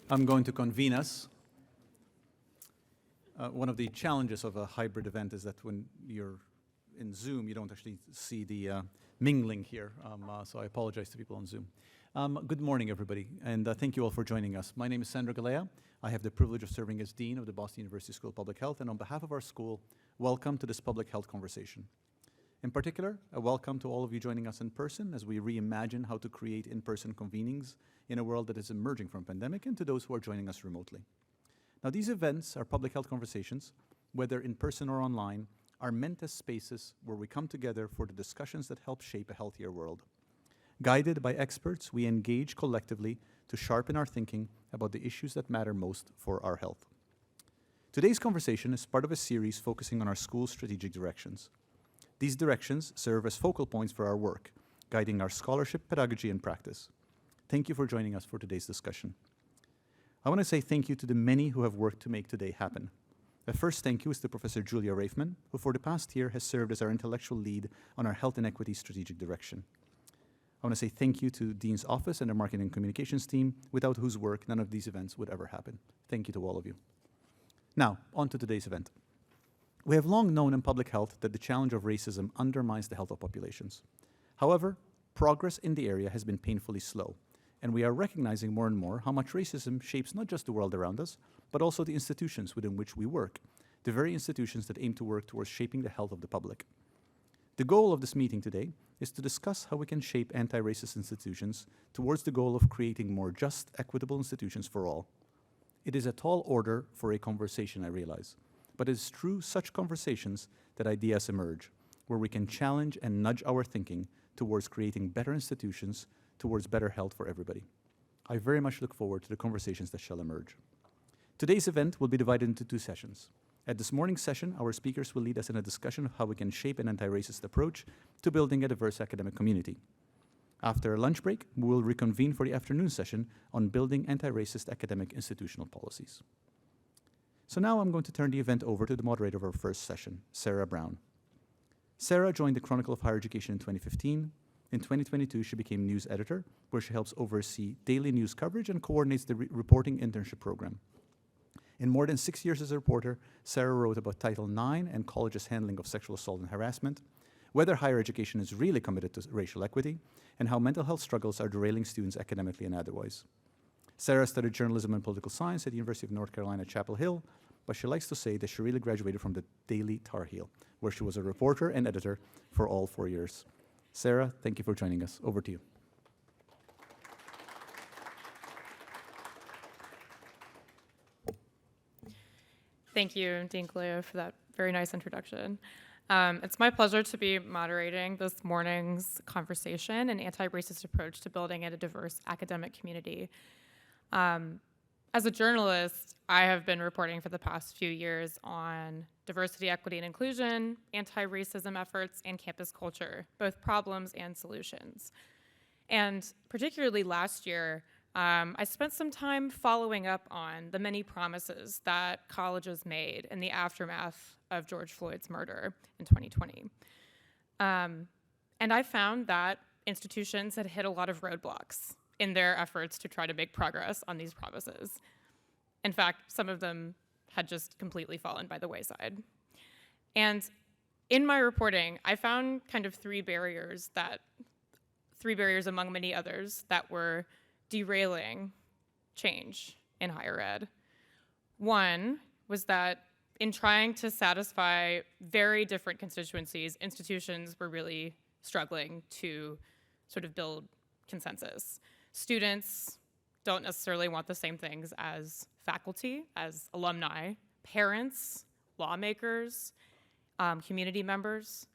I'm going to convene us. One of the challenges of a hybrid event is that when you're in Zoom, you don't actually see the mingling here, so I apologize to people on Zoom. Good morning, everybody, and thank you all for joining us. My name is Sandra Galea. I have the privilege of serving as Dean of the Boston University School of Public Health, and on behalf of our school, welcome to this public health conversation. In particular, a welcome to all of you joining us in person as we reimagine how to create in-person convenings in a world that is emerging from a pandemic, and to those who are joining us remotely. Now, these events are public health conversations, whether in person or online, are meant as spaces where we come together for the discussions that help shape a healthier world. Guided by experts, we engage collectively to sharpen our thinking about the issues that matter most for our health. Today's conversation is part of a series focusing on our school's strategic directions. These directions serve as focal points for our work, guiding our scholarship, pedagogy, and practice. Thank you for joining us for today's discussion. I want to say thank you to the many who have worked to make today happen. A first thank you is to Professor Julia Raifman, who for the past year has served as our intellectual lead on our health and equity strategic direction. I want to say thank you to Dean's office and the marketing and communications team, without whose work none of these events would ever happen. Thank you to all of you. Now, on to today's event. We have long known in public health that the challenge of racism undermines the health of populations. However, progress in the area has been painfully slow, and we are recognizing more and more how much racism shapes not just the world around us, but also the institutions within which we work, the very institutions that aim to work towards shaping the health of the public. The goal of this meeting today is to discuss how we can shape anti-racist institutions towards the goal of creating more just, equitable institutions for all. It is a tall order for a conversation, I realize, but it is through such conversations that ideas emerge, where we can challenge and nudge our thinking towards creating better institutions, towards better health for everybody. I very much look forward to the conversations that shall emerge. Today's event will be divided into two sessions. At this morning's session, our speakers will lead us in a discussion of how we can shape an anti-racist approach to building a diverse academic community. After a lunch break, we will reconvene for the afternoon session on building anti-racist academic institutional policies. So now I'm going to turn the event over to the moderator of our first session, Sarah Brown. Sarah joined the Chronicle of Higher Education in 2015. In 2022, she became news editor, where she helps oversee daily news coverage and coordinates the reporting internship program. In more than 6 years as a reporter, Sarah wrote about Title IX and colleges' handling of sexual assault and harassment, whether higher education is really committed to racial equity, and how mental health struggles are derailing students academically and otherwise. Sarah studied journalism and political science at the University of North Carolina, Chapel Hill, but she likes to say that she really graduated from the Daily Tar Heel, where she was a reporter and editor for all 4 years. Sarah, thank you for joining us. Over to you. Thank you, Dean Galea, for that very nice introduction. It's my pleasure to be moderating this morning's conversation, an anti-racist approach to building a diverse academic community. As a journalist, I have been reporting for the past few years on diversity, equity, and inclusion, anti-racism efforts, and campus culture, both problems and solutions. And particularly last year, I spent some time following up on the many promises that colleges made in the aftermath of George Floyd's murder in 2020. And I found that institutions had hit a lot of roadblocks in their efforts to try to make progress on these promises. In fact, some of them had just completely fallen by the wayside. And in my reporting, I found kind of three barriers among many others that were derailing change in higher ed. One was that in trying to satisfy very different constituencies, institutions were really struggling to sort of build consensus. Students don't necessarily want the same things as faculty, as alumni, parents, lawmakers, community members,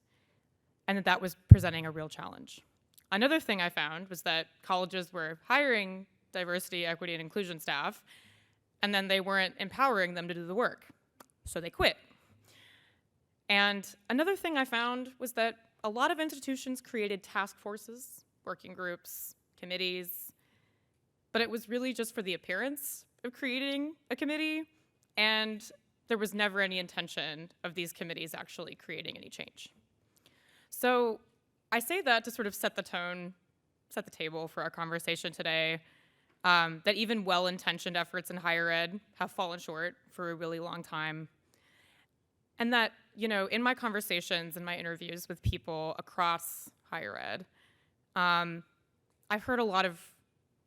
and that was presenting a real challenge. Another thing I found was that colleges were hiring diversity, equity, and inclusion staff, and then they weren't empowering them to do the work, so they quit. And another thing I found was that a lot of institutions created task forces, working groups, committees, but it was really just for the appearance of creating a committee, and there was never any intention of these committees actually creating any change. So I say that to sort of set the tone, set the table for our conversation today, that even well-intentioned efforts in higher ed have fallen short for a really long time. And that, in my conversations and my interviews with people across higher ed, I've heard a lot of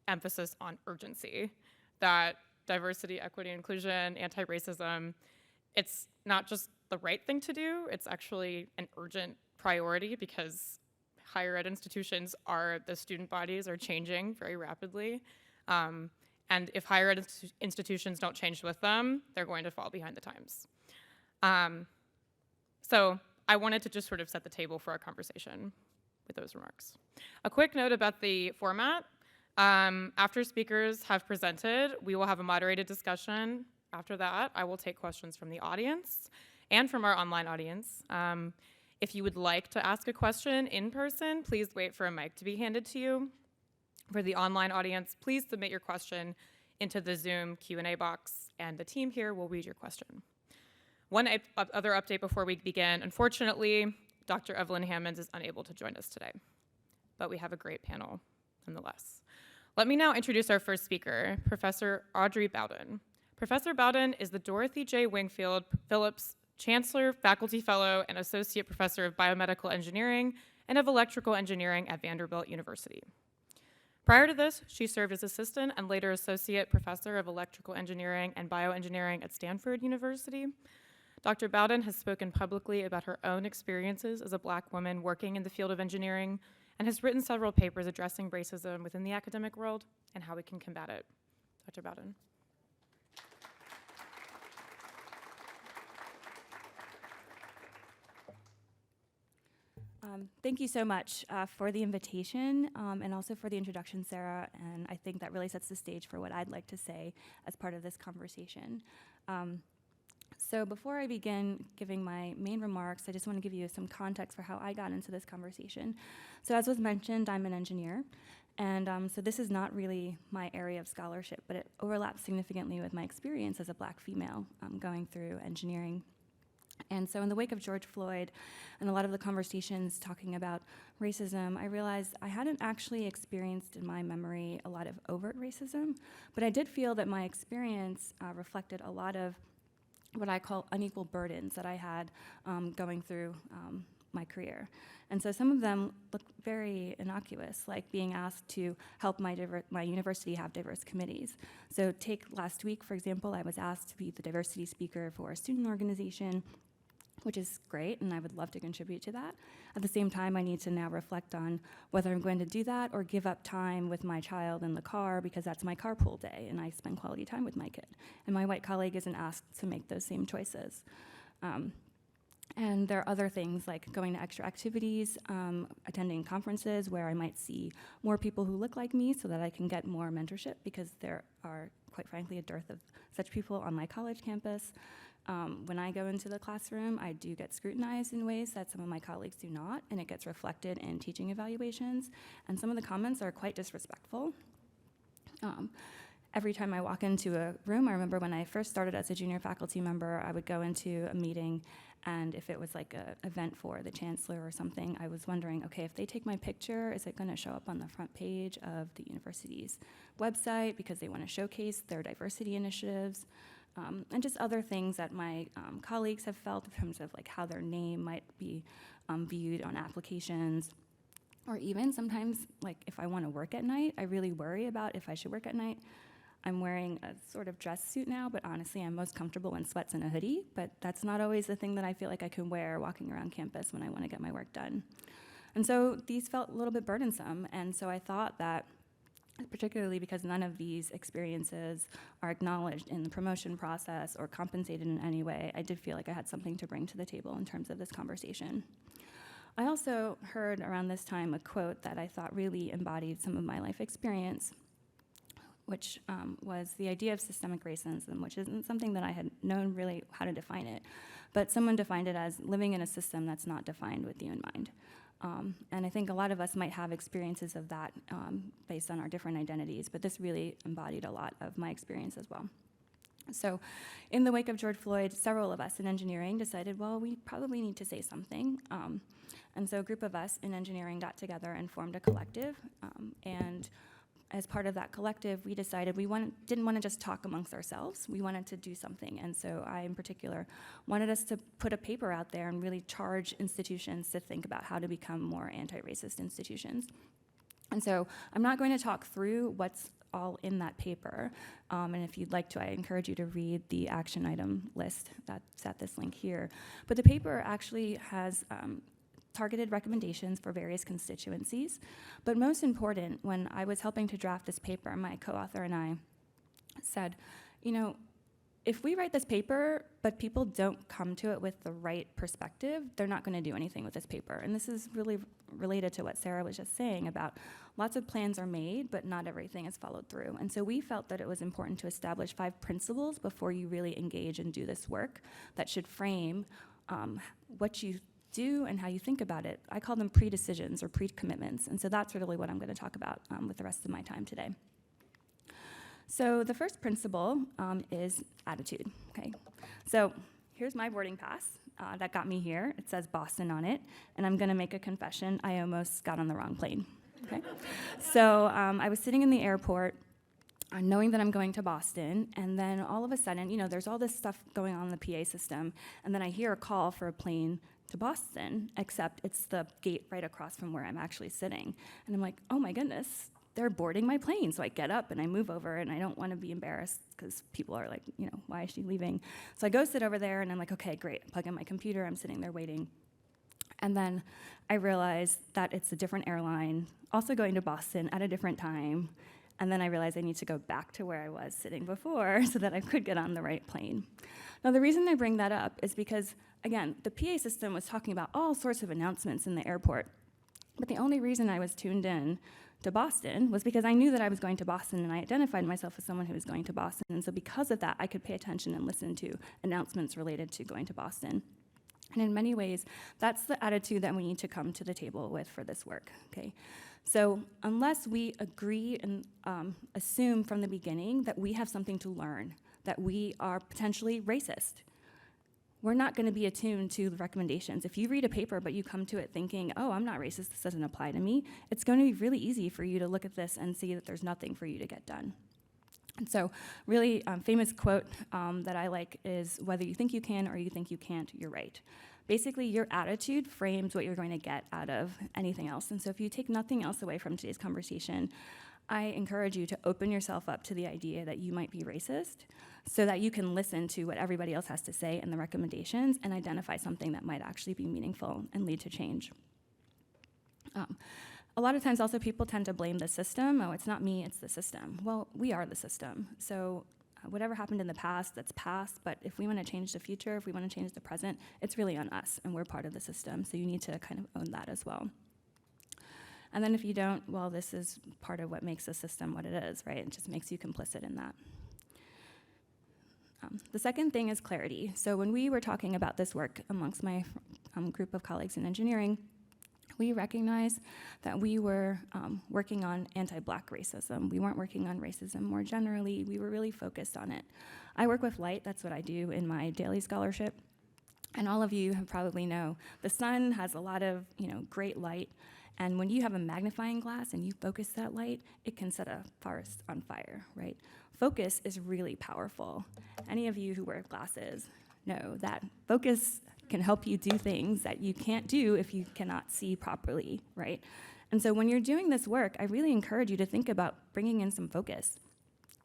emphasis on urgency, that diversity, equity, inclusion, anti-racism, it's not just the right thing to do, it's actually an urgent priority because higher ed institutions the student bodies are changing very rapidly. And if higher ed institutions don't change with them, they're going to fall behind the times. So I wanted to just sort of set the table for our conversation with those remarks. A quick note about the format. After speakers have presented, we will have a moderated discussion. After that, I will take questions from the audience and from our online audience. If you would like to ask a question in person, please wait for a mic to be handed to you. For the online audience, please submit your question into the Zoom Q&A box, and the team here will read your question. One other update before we begin. Unfortunately, Dr. Evelynn Hammonds is unable to join us today, but we have a great panel nonetheless. Let me now introduce our first speaker, Professor Audrey Bowden. Professor Bowden is the Dorothy J. Wingfield Phillips Chancellor, Faculty Fellow, and Associate Professor of Biomedical Engineering and of Electrical Engineering at Vanderbilt University. Prior to this, she served as Assistant and later Associate Professor of Electrical Engineering and Bioengineering at Stanford University. Dr. Bowden has spoken publicly about her own experiences as a Black woman working in the field of engineering and has written several papers addressing racism within the academic world and how we can combat it. Dr. Bowden. Thank you so much for the invitation and also for the introduction, Sarah, and I think that really sets the stage for what I'd like to say as part of this conversation. So before I begin giving my main remarks, I just want to give you some context for how I got into this conversation. So as was mentioned, I'm an engineer, and so this is not really my area of scholarship, but it overlaps significantly with my experience as a Black female going through engineering. And so in the wake of George Floyd and a lot of the conversations talking about racism, I realized I hadn't actually experienced in my memory a lot of overt racism, but I did feel that my experience reflected a lot of what I call unequal burdens that I had going through my career. And so some of them look very innocuous, like being asked to help my university have diverse committees. So take last week, for example, I was asked to be the diversity speaker for a student organization, which is great, and I would love to contribute to that. At the same time, I need to now reflect on whether I'm going to do that or give up time with my child in the car because that's my carpool day, and I spend quality time with my kid. And my white colleague isn't asked to make those same choices. And there are other things like going to extra activities, attending conferences where I might see more people who look like me so that I can get more mentorship because there are, quite frankly, a dearth of such people on my college campus. When I go into the classroom, I do get scrutinized in ways that some of my colleagues do not, and it gets reflected in teaching evaluations. And some of the comments are quite disrespectful. Every time I walk into a room, I remember when I first started as a junior faculty member, I would go into a meeting, and if it was like an event for the chancellor or something, I was wondering, okay, if they take my picture, is it going to show up on the front page of the university's website because they want to showcase their diversity initiatives? And just other things that my colleagues have felt in terms of like how their name might be viewed on applications. Or even sometimes, like if I want to work at night, I really worry about if I should work at night. I'm wearing a sort of dress suit now, but honestly, I'm most comfortable in sweats and a hoodie, but that's not always the thing that I feel like I can wear walking around campus when I want to get my work done. And so these felt a little bit burdensome, and so I thought that, particularly because none of these experiences are acknowledged in the promotion process or compensated in any way, I did feel like I had something to bring to the table in terms of this conversation. I also heard around this time a quote that I thought really embodied some of my life experience, which was the idea of systemic racism, which isn't something that I had known really how to define it, but someone defined it as living in a system that's not defined with you in mind. And I think a lot of us might have experiences of that based on our different identities, but this really embodied a lot of my experience as well. So in the wake of George Floyd, several of us in engineering decided, well, we probably need to say something. And so a group of us in engineering got together and formed a collective. And as part of that collective, we decided didn't want to just talk amongst ourselves. We wanted to do something. And so I, in particular, wanted us to put a paper out there and really charge institutions to think about how to become more anti-racist institutions. And so I'm not going to talk through what's all in that paper. And if you'd like to, I encourage you to read the action item list that's at this link here. But the paper actually has targeted recommendations for various constituencies. But most important, when I was helping to draft this paper, my co-author and I said, if we write this paper, but people don't come to it with the right perspective, they're not going to do anything with this paper. And this is really related to what Sarah was just saying about lots of plans are made, but not everything is followed through. And so we felt that it was important to establish 5 principles before you really engage and do this work that should frame what you do and how you think about it. I call them pre-decisions or pre-commitments. And so that's really what I'm going to talk about with the rest of my time today. So the first principle is attitude, okay? So here's my boarding pass that got me here. It says Boston on it, and I'm gonna make a confession. I almost got on the wrong plane, okay? So I was sitting in the airport knowing that I'm going to Boston, and then all of a sudden, there's all this stuff going on in the PA system, and then I hear a call for a plane to Boston, except it's the gate right across from where I'm actually sitting. And I'm like, oh my goodness, they're boarding my plane. So I get up and I move over, and I don't want to be embarrassed because people are like, why is she leaving? So I go sit over there, and I'm like, okay, great. I plug in my computer. I'm sitting there waiting. And then I realize that it's a different airline, also going to Boston at a different time. And then I realize I need to go back to where I was sitting before so that I could get on the right plane. Now, the reason I bring that up is because, again, the PA system was talking about all sorts of announcements in the airport. But the only reason I was tuned in to Boston was because I knew that I was going to Boston, and I identified myself as someone who was going to Boston. And so because of that, I could pay attention and listen to announcements related to going to Boston. And in many ways, that's the attitude that we need to come to the table with for this work, okay? So unless we agree and assume from the beginning that we have something to learn, that we are potentially racist, we're not going to be attuned to the recommendations. If you read a paper but you come to it thinking, oh, I'm not racist, this doesn't apply to me, it's going to be really easy for you to look at this and see that there's nothing for you to get done. And so really famous quote that I like is, whether you think you can or you think you can't, you're right. Basically, your attitude frames what you're going to get out of anything else. And so if you take nothing else away from today's conversation, I encourage you to open yourself up to the idea that you might be racist so that you can listen to what everybody else has to say and the recommendations and identify something that might actually be meaningful and lead to change. A lot of times also people tend to blame the system. Oh, it's not me, it's the system. Well, we are the system. So whatever happened in the past, that's past, but if we want to change the future, if we want to change the present, it's really on us, and we're part of the system, so you need to kind of own that as well. And then if you don't, well, this is part of what makes the system what it is, right? It just makes you complicit in that. The second thing is clarity. So when we were talking about this work amongst my group of colleagues in engineering, we recognized that we were working on anti-Black racism. We weren't working on racism more generally. We were really focused on it. I work with light. That's what I do in my daily scholarship. And all of you probably know the sun has a lot of great light. And when you have a magnifying glass and you focus that light, it can set a forest on fire, right? Focus is really powerful. Any of you who wear glasses know that focus can help you do things that you can't do if you cannot see properly, right? And so when you're doing this work, I really encourage you to think about bringing in some focus.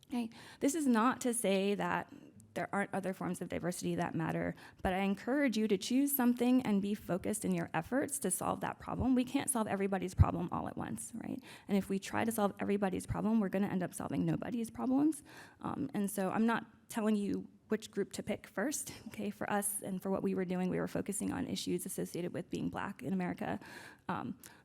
Okay? This is not to say that there aren't other forms of diversity that matter, but I encourage you to choose something and be focused in your efforts to solve that problem. We can't solve everybody's problem all at once, right? And if we try to solve everybody's problem, we're gonna end up solving nobody's problems. And so I'm not telling you which group to pick first, okay? For us and for what we were doing, we were focusing on issues associated with being Black in America.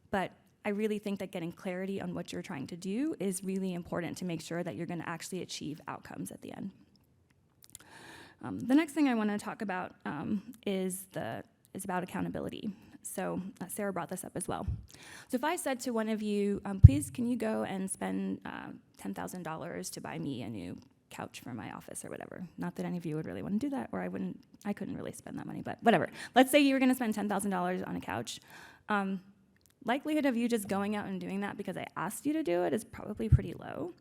But I really think that getting clarity on what you're trying to do is really important to make sure that you're gonna actually achieve outcomes at the end. The next thing I want to talk about is about accountability. So Sarah brought this up as well. So if I said to one of you, please can you go and spend $10,000 to buy me a new couch for my office or whatever. Not that any of you would really want to do that, or I couldn't really spend that money, but whatever. Let's say you were going to spend $10,000 on a couch. likelihood of you just going out and doing that because I asked you to do it is probably pretty low.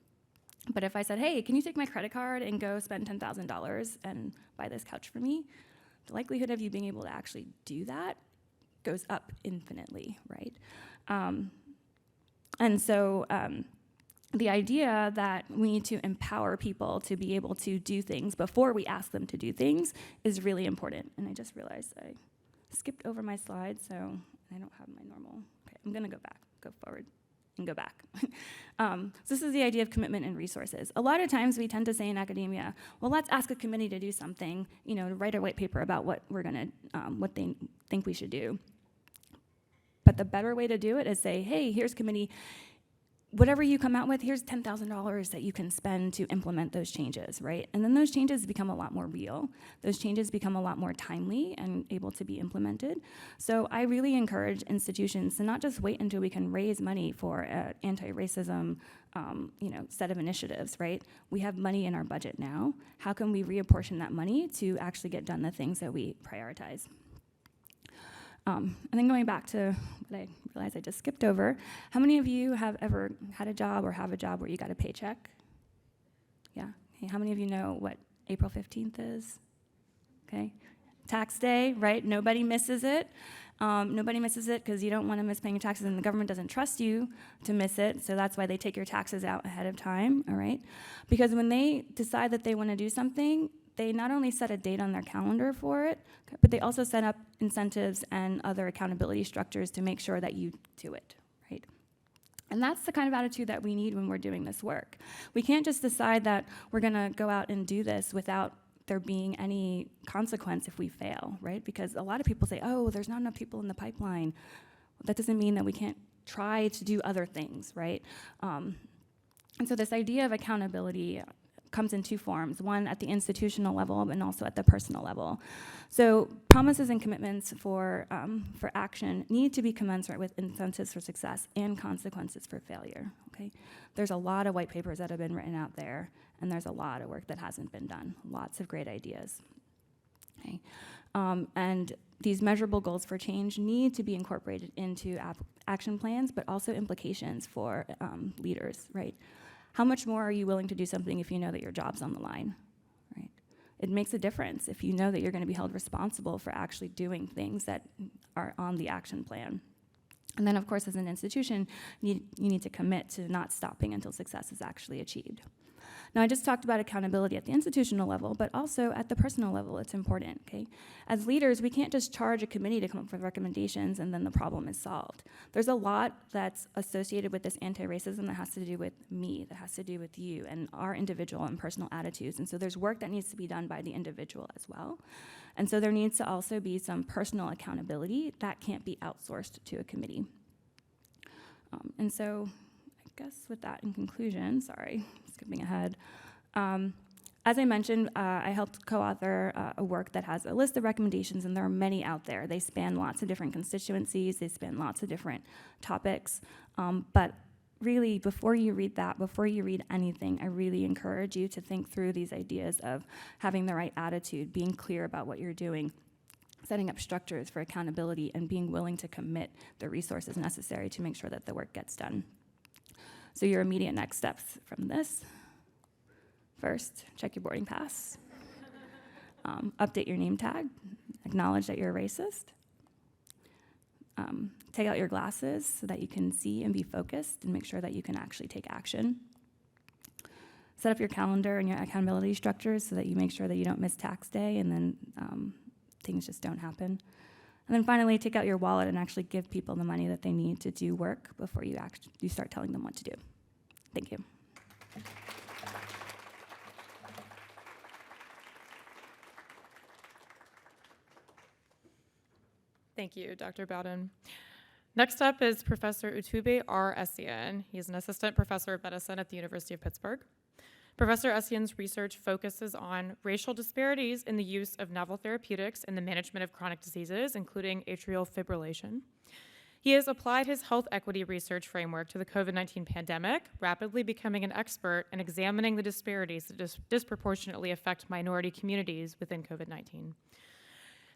But if I said, hey, can you take my credit card and go spend $10,000 and buy this couch for me? The likelihood of you being able to actually do that goes up infinitely, right? And so the idea that we need to empower people to be able to do things before we ask them to do things is really important. And I just realized I skipped over my slide, so I don't have my normal. Okay, I'm gonna go forward and go back. So this is the idea of commitment and resources. A lot of times we tend to say in academia, well, let's ask a committee to do something, you know, to write a white paper about what we're gonna, what they think we should do. But the better way to do it is say, hey, here's committee, whatever you come out with, here's $10,000 that you can spend to implement those changes, right? And then those changes become a lot more real. Those changes become a lot more timely and able to be implemented. So I really encourage institutions to not just wait until we can raise money for an anti-racism set of initiatives, right? We have money in our budget now. How can we reapportion that money to actually get done the things that we prioritize? And then going back to what I realized I just skipped over, how many of you have ever had a job or have a job where you got a paycheck? Yeah? Okay. How many of you know what April 15th is? Okay. Tax day, right? Nobody misses it. Nobody misses it because you don't want to miss paying your taxes, and the government doesn't trust you to miss it, so that's why they take your taxes out ahead of time, all right? Because when they decide that they want to do something, they not only set a date on their calendar for it, but they also set up incentives and other accountability structures to make sure that you do it, right? And that's the kind of attitude that we need when we're doing this work. We can't just decide that we're gonna go out and do this without there being any consequence if we fail, right? Because a lot of people say, oh, there's not enough people in the pipeline. That doesn't mean that we can't try to do other things, right? And so this idea of accountability comes in two forms, one at the institutional level and also at the personal level. So promises and commitments for action need to be commensurate with incentives for success and consequences for failure, okay? There's a lot of white papers that have been written out there, and there's a lot of work that hasn't been done, lots of great ideas, okay? And these measurable goals for change need to be incorporated into action plans, but also implications for leaders, right? How much more are you willing to do something if you know that your job's on the line, right? It makes a difference if you know that you're going to be held responsible for actually doing things that are on the action plan. And then, of course, as an institution, you need to commit to not stopping until success is actually achieved. Now, I just talked about accountability at the institutional level, but also at the personal level, it's important, okay? As leaders, we can't just charge a committee to come up with recommendations and then the problem is solved. There's a lot that's associated with this anti-racism that has to do with me, that has to do with you, and our individual and personal attitudes. And so there's work that needs to be done by the individual as well. And so there needs to also be some personal accountability that can't be outsourced to a committee. And so I guess with that in conclusion, sorry, skipping ahead. As I mentioned, I helped co-author a work that has a list of recommendations, and there are many out there. They span lots of different constituencies, they span lots of different topics, but really, before you read that, before you read anything, I really encourage you to think through these ideas of having the right attitude, being clear about what you're doing, setting up structures for accountability, and being willing to commit the resources necessary to make sure that the work gets done. So your immediate next steps from this: first, check your boarding pass, update your name tag, acknowledge that you're a racist, take out your glasses so that you can see and be focused and make sure that you can actually take action. Set up your calendar and your accountability structures so that you make sure that you don't miss tax day and then things just don't happen. And then finally, take out your wallet and actually give people the money that they need to do work before you start telling them what to do. Thank you. Thank you, Dr. Bowden. Next up is Professor Utibe R. Essien. He's an assistant professor of medicine at the University of Pittsburgh. Professor Essien's research focuses on racial disparities in the use of novel therapeutics in the management of chronic diseases, including atrial fibrillation. He has applied his health equity research framework to the COVID-19 pandemic, rapidly becoming an expert in examining the disparities that disproportionately affect minority communities within COVID-19.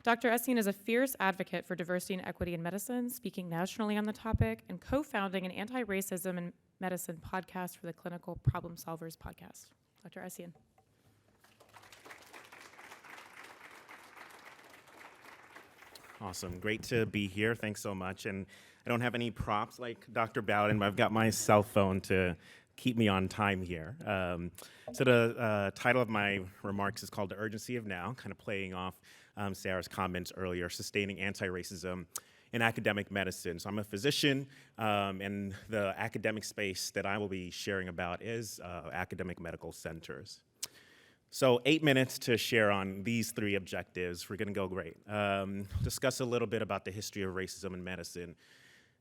Dr. Essien is a fierce advocate for diversity and equity in medicine, speaking nationally on the topic, and co-founding an anti-racism in medicine podcast for the Clinical Problem Solvers podcast. Dr. Essien. Awesome. Great to be here. Thanks so much. And I don't have any props like Dr. Bowden, but I've got my cell phone to keep me on time here. So the title of my remarks is called The Urgency of Now, kind of playing off Sarah's comments earlier, Sustaining Anti-Racism in Academic Medicine. So I'm a physician, and the academic space that I will be sharing about is academic medical centers. So 8 minutes to share on these 3 objectives. We're going to go great. Discuss a little bit about the history of racism in medicine.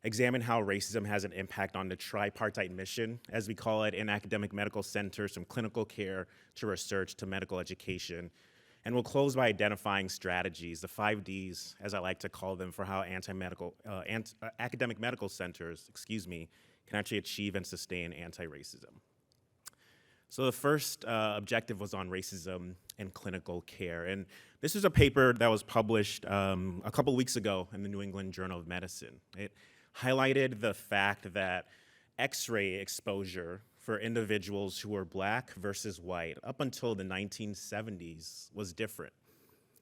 Examine how racism has an impact on the tripartite mission, as we call it, in academic medical centers, from clinical care to research to medical education. And we'll close by identifying strategies, the 5 Ds, as I like to call them, for how academic medical centers, can actually achieve and sustain anti-racism. So the first objective was on racism and clinical care. And this is a paper that was published a couple weeks ago in the New England Journal of Medicine. It highlighted the fact that X-ray exposure for individuals who were Black versus white up until the 1970s was different.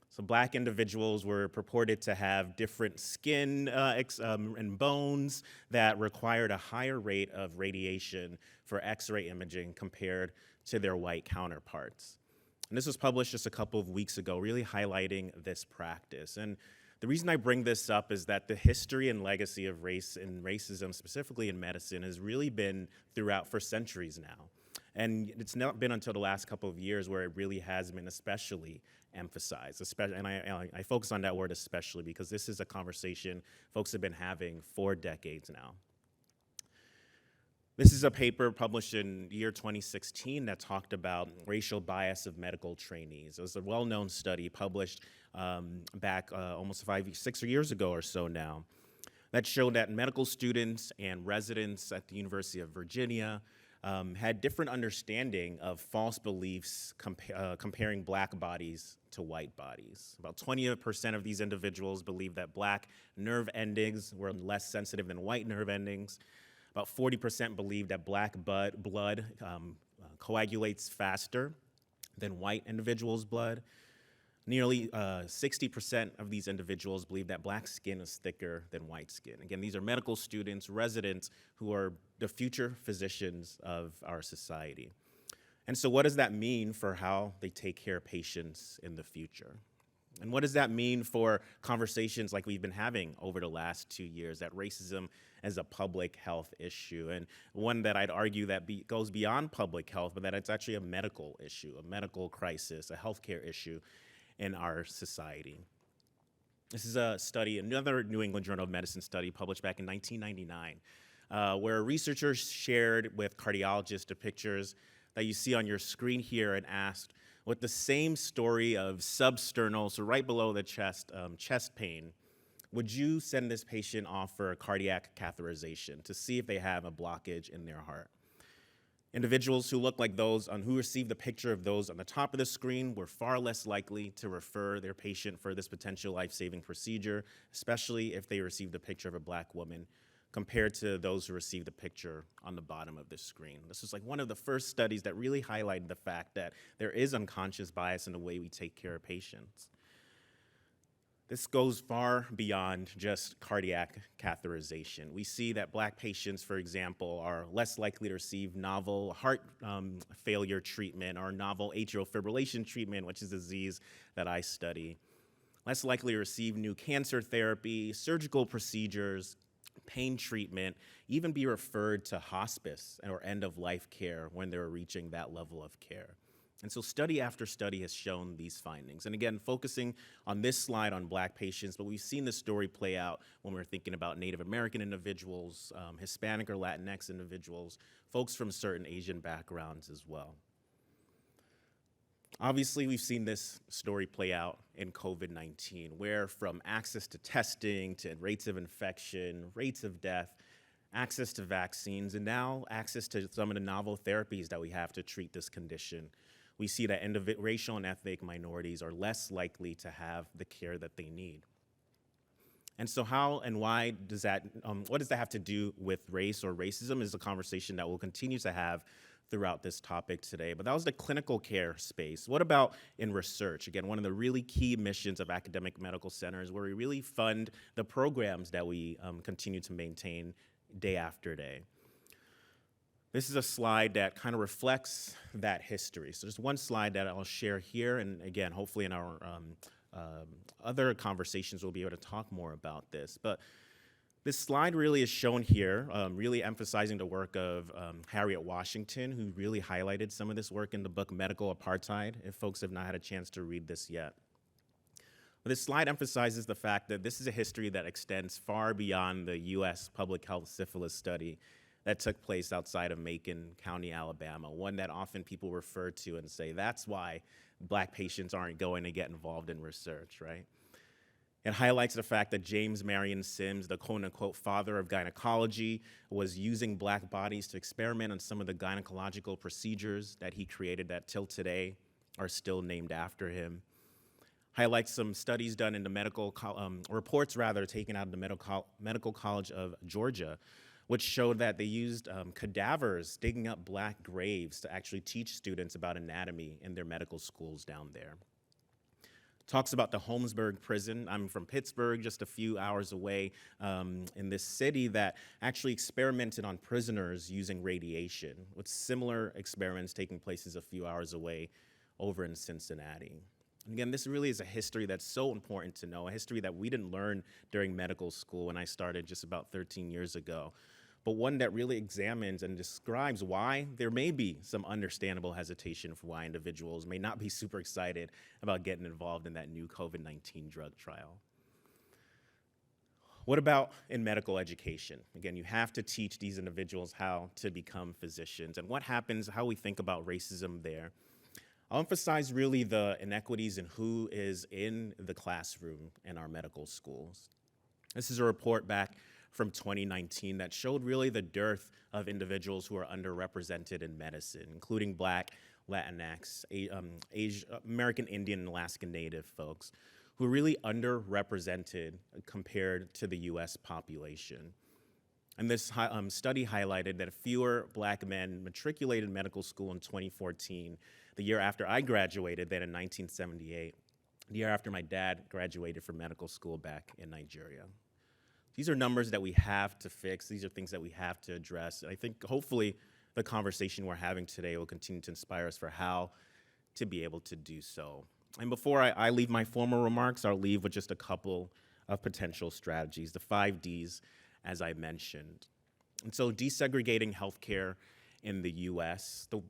So Black individuals were purported to have different skin and bones that required a higher rate of radiation for X-ray imaging compared to their white counterparts. And this was published just a couple of weeks ago, really highlighting this practice. And the reason I bring this up is that the history and legacy of race and racism, specifically in medicine, has really been throughout for centuries now. And it's not been until the last couple of years where it really has been especially emphasized. And I focus on that word especially because this is a conversation folks have been having for decades now. This is a paper published in the year 2016 that talked about racial bias of medical trainees. It was a well-known study published back almost 6 years ago or so now that showed that medical students and residents at the University of Virginia had different understanding of false beliefs comparing Black bodies to white bodies. About 20% of these individuals believed that Black nerve endings were less sensitive than white nerve endings. About 40% believed that Black blood coagulates faster than white individuals' blood. Nearly 60% of these individuals believe that Black skin is thicker than white skin. Again, these are medical students, residents, who are the future physicians of our society. And so what does that mean for how they take care of patients in the future? And what does that mean for conversations like we've been having over the last 2 years, that racism is a public health issue, and one that I'd argue that goes beyond public health, but that it's actually a medical issue, a medical crisis, a healthcare issue in our society. This is a study, another New England Journal of Medicine study published back in 1999, where researchers shared with cardiologists the pictures that you see on your screen here and asked, with the same story of substernal, so right below the chest, chest pain, would you send this patient off for a cardiac catheterization to see if they have a blockage in their heart? Individuals who look like those who received the picture of those on the top of the screen were far less likely to refer their patient for this potential life-saving procedure, especially if they received a picture of a Black woman, compared to those who received the picture on the bottom of the screen. This was like one of the first studies that really highlighted the fact that there is unconscious bias in the way we take care of patients. This goes far beyond just cardiac catheterization. We see that Black patients, for example, are less likely to receive novel heart failure treatment or novel atrial fibrillation treatment, which is a disease that I study. Less likely to receive new cancer therapy, surgical procedures, pain treatment, even be referred to hospice or end-of-life care when they're reaching that level of care. And so study after study has shown these findings. And again, focusing on this slide on Black patients, but we've seen this story play out when we're thinking about Native American individuals, Hispanic or Latinx individuals, folks from certain Asian backgrounds as well. Obviously, we've seen this story play out in COVID-19, where from access to testing, to rates of infection, rates of death, access to vaccines, and now access to some of the novel therapies that we have to treat this condition, we see that racial and ethnic minorities are less likely to have the care that they need. And so how and why does that, what does that have to do with race or racism is a conversation that we'll continue to have throughout this topic today. But that was the clinical care space. What about in research? Again, one of the really key missions of academic medical centers where we really fund the programs that we continue to maintain day after day. This is a slide that kind of reflects that history. So there's one slide that I'll share here, and again, hopefully in our other conversations we'll be able to talk more about this. But this slide really is shown here, really emphasizing the work of Harriet Washington, who really highlighted some of this work in the book Medical Apartheid, if folks have not had a chance to read this yet. But this slide emphasizes the fact that this is a history that extends far beyond the US public health syphilis study that took place outside of Macon County, Alabama, one that often people refer to and say, that's why Black patients aren't going to get involved in research, right? It highlights the fact that James Marion Sims, the quote-unquote father of gynecology, was using Black bodies to experiment on some of the gynecological procedures that he created that till today are still named after him. Highlights some studies done in the medical, reports rather, taken out of the Medical College of Georgia, which showed that they used cadavers digging up Black graves to actually teach students about anatomy in their medical schools down there. Talks about the Holmesburg prison. I'm from Pittsburgh, just a few hours away in this city that actually experimented on prisoners using radiation, with similar experiments taking place a few hours away over in Cincinnati. And again, this really is a history that's so important to know, a history that we didn't learn during medical school when I started just about 13 years ago, but one that really examines and describes why there may be some understandable hesitation for why individuals may not be super excited about getting involved in that new COVID-19 drug trial. What about in medical education? Again, you have to teach these individuals how to become physicians, and what happens, how we think about racism there. I'll emphasize really the inequities in who is in the classroom in our medical schools. This is a report back from 2019 that showed really the dearth of individuals who are underrepresented in medicine, including Black, Latinx, American Indian, and Alaskan Native folks, who are really underrepresented compared to the US population. And this study highlighted that fewer Black men matriculated medical school in 2014, the year after I graduated, than in 1978, the year after my dad graduated from medical school back in Nigeria. These are numbers that we have to fix. These are things that we have to address. And I think hopefully the conversation we're having today will continue to inspire us for how to be able to do so. And before I leave my formal remarks, I'll leave with just a couple of potential strategies, the 5 Ds, as I mentioned. And so desegregating healthcare in the US, the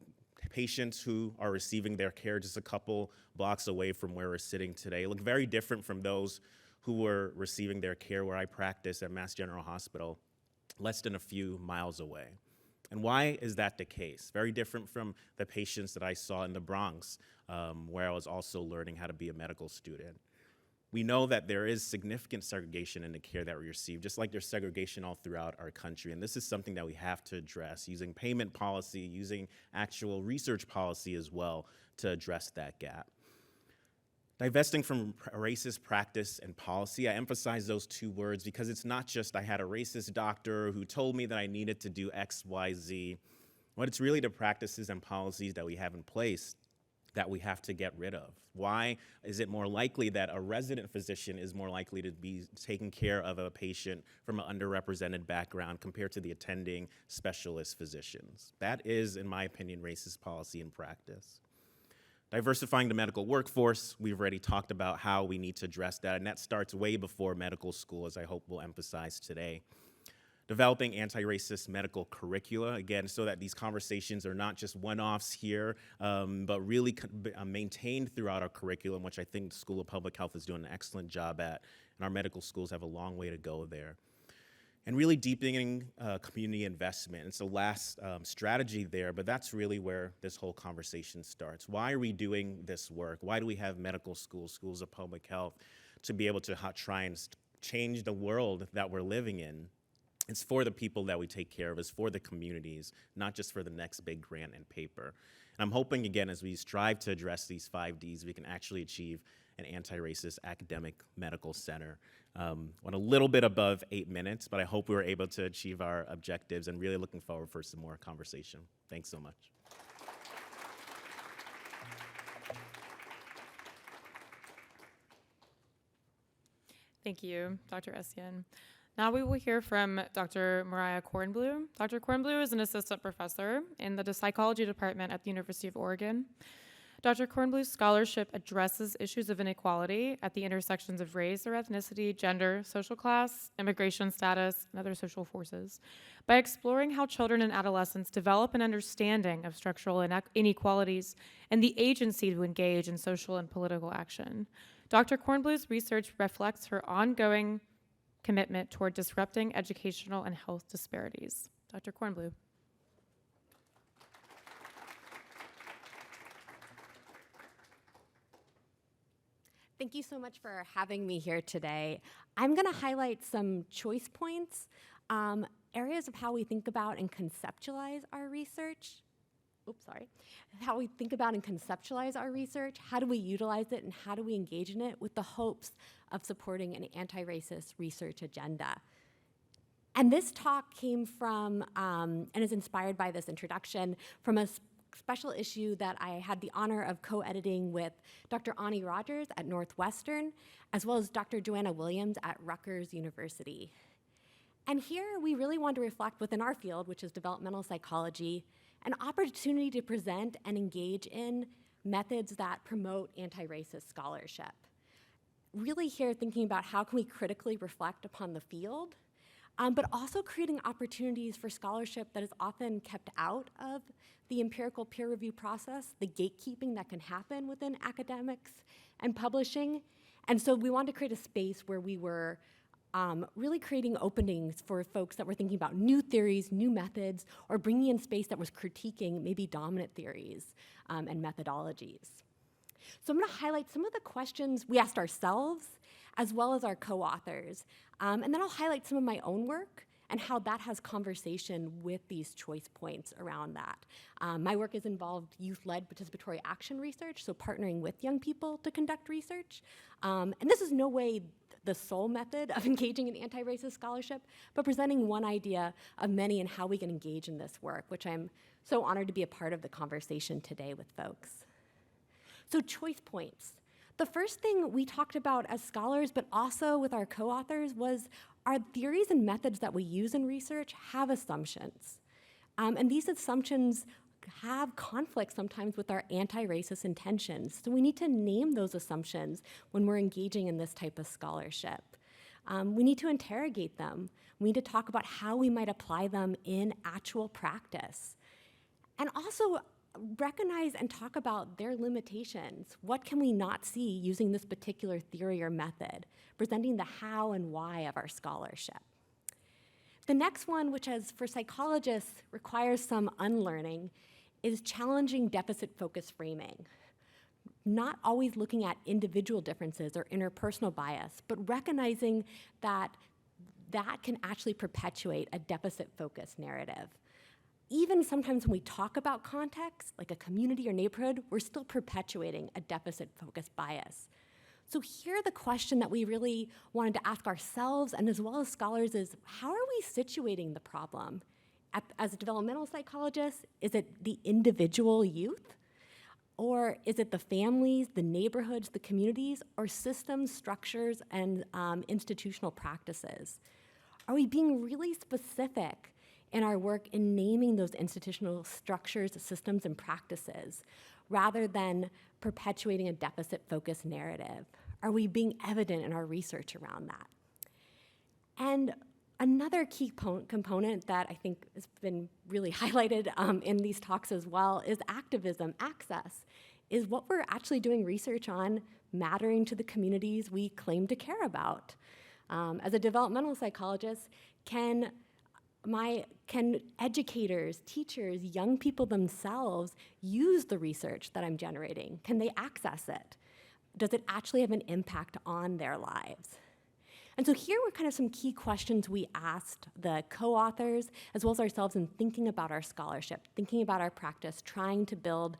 patients who are receiving their care just a couple blocks away from where we're sitting today look very different from those who were receiving their care where I practice at Mass General Hospital, less than a few miles away. And why is that the case? Very different from the patients that I saw in the Bronx, where I was also learning how to be a medical student. We know that there is significant segregation in the care that we receive, just like there's segregation all throughout our country. And this is something that we have to address, using payment policy, using actual research policy as well to address that gap. Divesting from racist practice and policy, I emphasize those 2 words because it's not just I had a racist doctor who told me that I needed to do X, Y, Z. But it's really the practices and policies that we have in place that we have to get rid of. Why is it more likely that a resident physician is more likely to be taking care of a patient from an underrepresented background compared to the attending specialist physicians? That is, in my opinion, racist policy in practice. Diversifying the medical workforce, we've already talked about how we need to address that, and that starts way before medical school, as I hope we'll emphasize today. Developing anti-racist medical curricula, again, so that these conversations are not just one-offs here, but really maintained throughout our curriculum, which I think the School of Public Health is doing an excellent job at, and our medical schools have a long way to go there. And really deepening community investment. It's the last strategy there, but that's really where this whole conversation starts. Why are we doing this work? Why do we have medical schools, schools of public health, to be able to try and change the world that we're living in? It's for the people that we take care of. It's for the communities, not just for the next big grant and paper. And I'm hoping, again, as we strive to address these 5 Ds, we can actually achieve an anti-racist academic medical center. Went a little bit above 8 minutes, but I hope we were able to achieve our objectives, and really looking forward for some more conversation. Thanks so much. Thank you, Dr. Essien. Now we will hear from Dr. Mariah Kornbluh. Dr. Kornbluh is an assistant professor in the psychology department at the University of Oregon. Dr. Kornbluh's scholarship addresses issues of inequality at the intersections of race or ethnicity, gender, social class, immigration status, and other social forces by exploring how children and adolescents develop an understanding of structural inequalities and the agency to engage in social and political action. Dr. Kornbluh's research reflects her ongoing commitment toward disrupting educational and health disparities. Dr. Kornbluh. Thank you so much for having me here today. I'm going to highlight some choice points, areas of how we think about and conceptualize our research. How we think about and conceptualize our research, how do we utilize it, and how do we engage in it with the hopes of supporting an anti-racist research agenda. And this talk came from, and is inspired by this introduction, from a special issue that I had the honor of co-editing with Dr. Ani Rogers at Northwestern, as well as Dr. Joanna Williams at Rutgers University. And here we really want to reflect within our field, which is developmental psychology, an opportunity to present and engage in methods that promote anti-racist scholarship. Really here thinking about how can we critically reflect upon the field, but also creating opportunities for scholarship that is often kept out of the empirical peer review process, the gatekeeping that can happen within academics and publishing. And so we wanted to create a space where we were really creating openings for folks that were thinking about new theories, new methods, or bringing in space that was critiquing maybe dominant theories and methodologies. So I'm going to highlight some of the questions we asked ourselves as well as our co-authors. And then I'll highlight some of my own work and how that has conversation with these choice points around that. My work has involved youth-led participatory action research, so partnering with young people to conduct research. And this is no way the sole method of engaging in anti-racist scholarship, but presenting one idea of many and how we can engage in this work, which I'm so honored to be a part of the conversation today with folks. So choice points. The first thing we talked about as scholars, but also with our co-authors, was our theories and methods that we use in research have assumptions. And these assumptions have conflict sometimes with our anti-racist intentions. So we need to name those assumptions when we're engaging in this type of scholarship. We need to interrogate them. We need to talk about how we might apply them in actual practice. And also recognize and talk about their limitations. What can we not see using this particular theory or method, presenting the how and why of our scholarship. The next one, which as for psychologists requires some unlearning, is challenging deficit-focused framing. Not always looking at individual differences or interpersonal bias, but recognizing that that can actually perpetuate a deficit-focused narrative. Even sometimes when we talk about context, like a community or neighborhood, we're still perpetuating a deficit-focused bias. So here the question that we really wanted to ask ourselves and as well as scholars is, how are we situating the problem? As a developmental psychologist, is it the individual youth? Or is it the families, the neighborhoods, the communities, or systems, structures, and institutional practices? Are we being really specific in our work in naming those institutional structures, systems, and practices, rather than perpetuating a deficit-focused narrative? Are we being evident in our research around that? And another key component that I think has been really highlighted in these talks as well is activism, access. Is what we're actually doing research on mattering to the communities we claim to care about? As a developmental psychologist, can educators, teachers, young people themselves use the research that I'm generating? Can they access it? Does it actually have an impact on their lives? And so here were kind of some key questions we asked the co-authors as well as ourselves in thinking about our scholarship, thinking about our practice, trying to build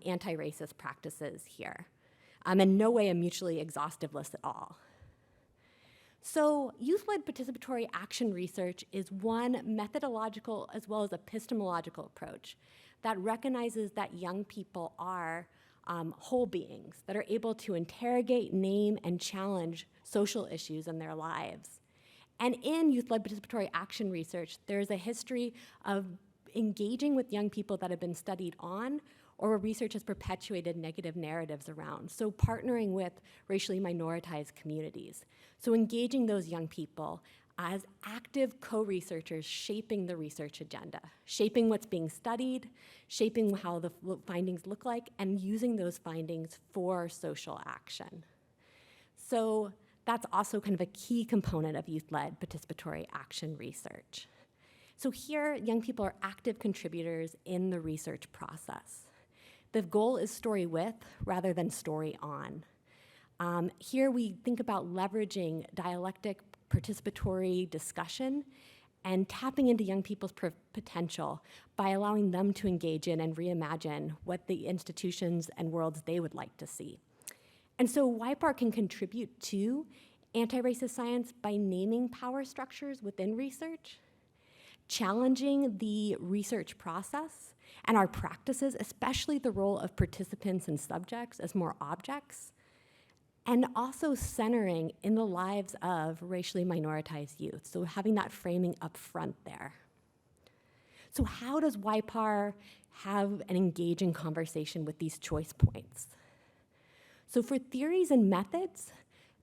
anti-racist practices here. In no way a mutually exhaustive list at all. So youth-led participatory action research is one methodological as well as epistemological approach that recognizes that young people are whole beings that are able to interrogate, name, and challenge social issues in their lives. And in youth-led participatory action research, there's a history of engaging with young people that have been studied on or where research has perpetuated negative narratives around. So partnering with racially minoritized communities. So engaging those young people as active co-researchers shaping the research agenda, shaping what's being studied, shaping how the findings look like, and using those findings for social action. So that's also kind of a key component of youth-led participatory action research. So here, young people are active contributors in the research process. The goal is story with rather than story on. Here we think about leveraging dialectic participatory discussion and tapping into young people's potential by allowing them to engage in and reimagine what the institutions and worlds they would like to see. And so YPAR can contribute to anti-racist science by naming power structures within research, challenging the research process and our practices, especially the role of participants and subjects as more objects, and also centering in the lives of racially minoritized youth, so having that framing up front there. So how does YPAR have an engaging conversation with these choice points? So for theories and methods,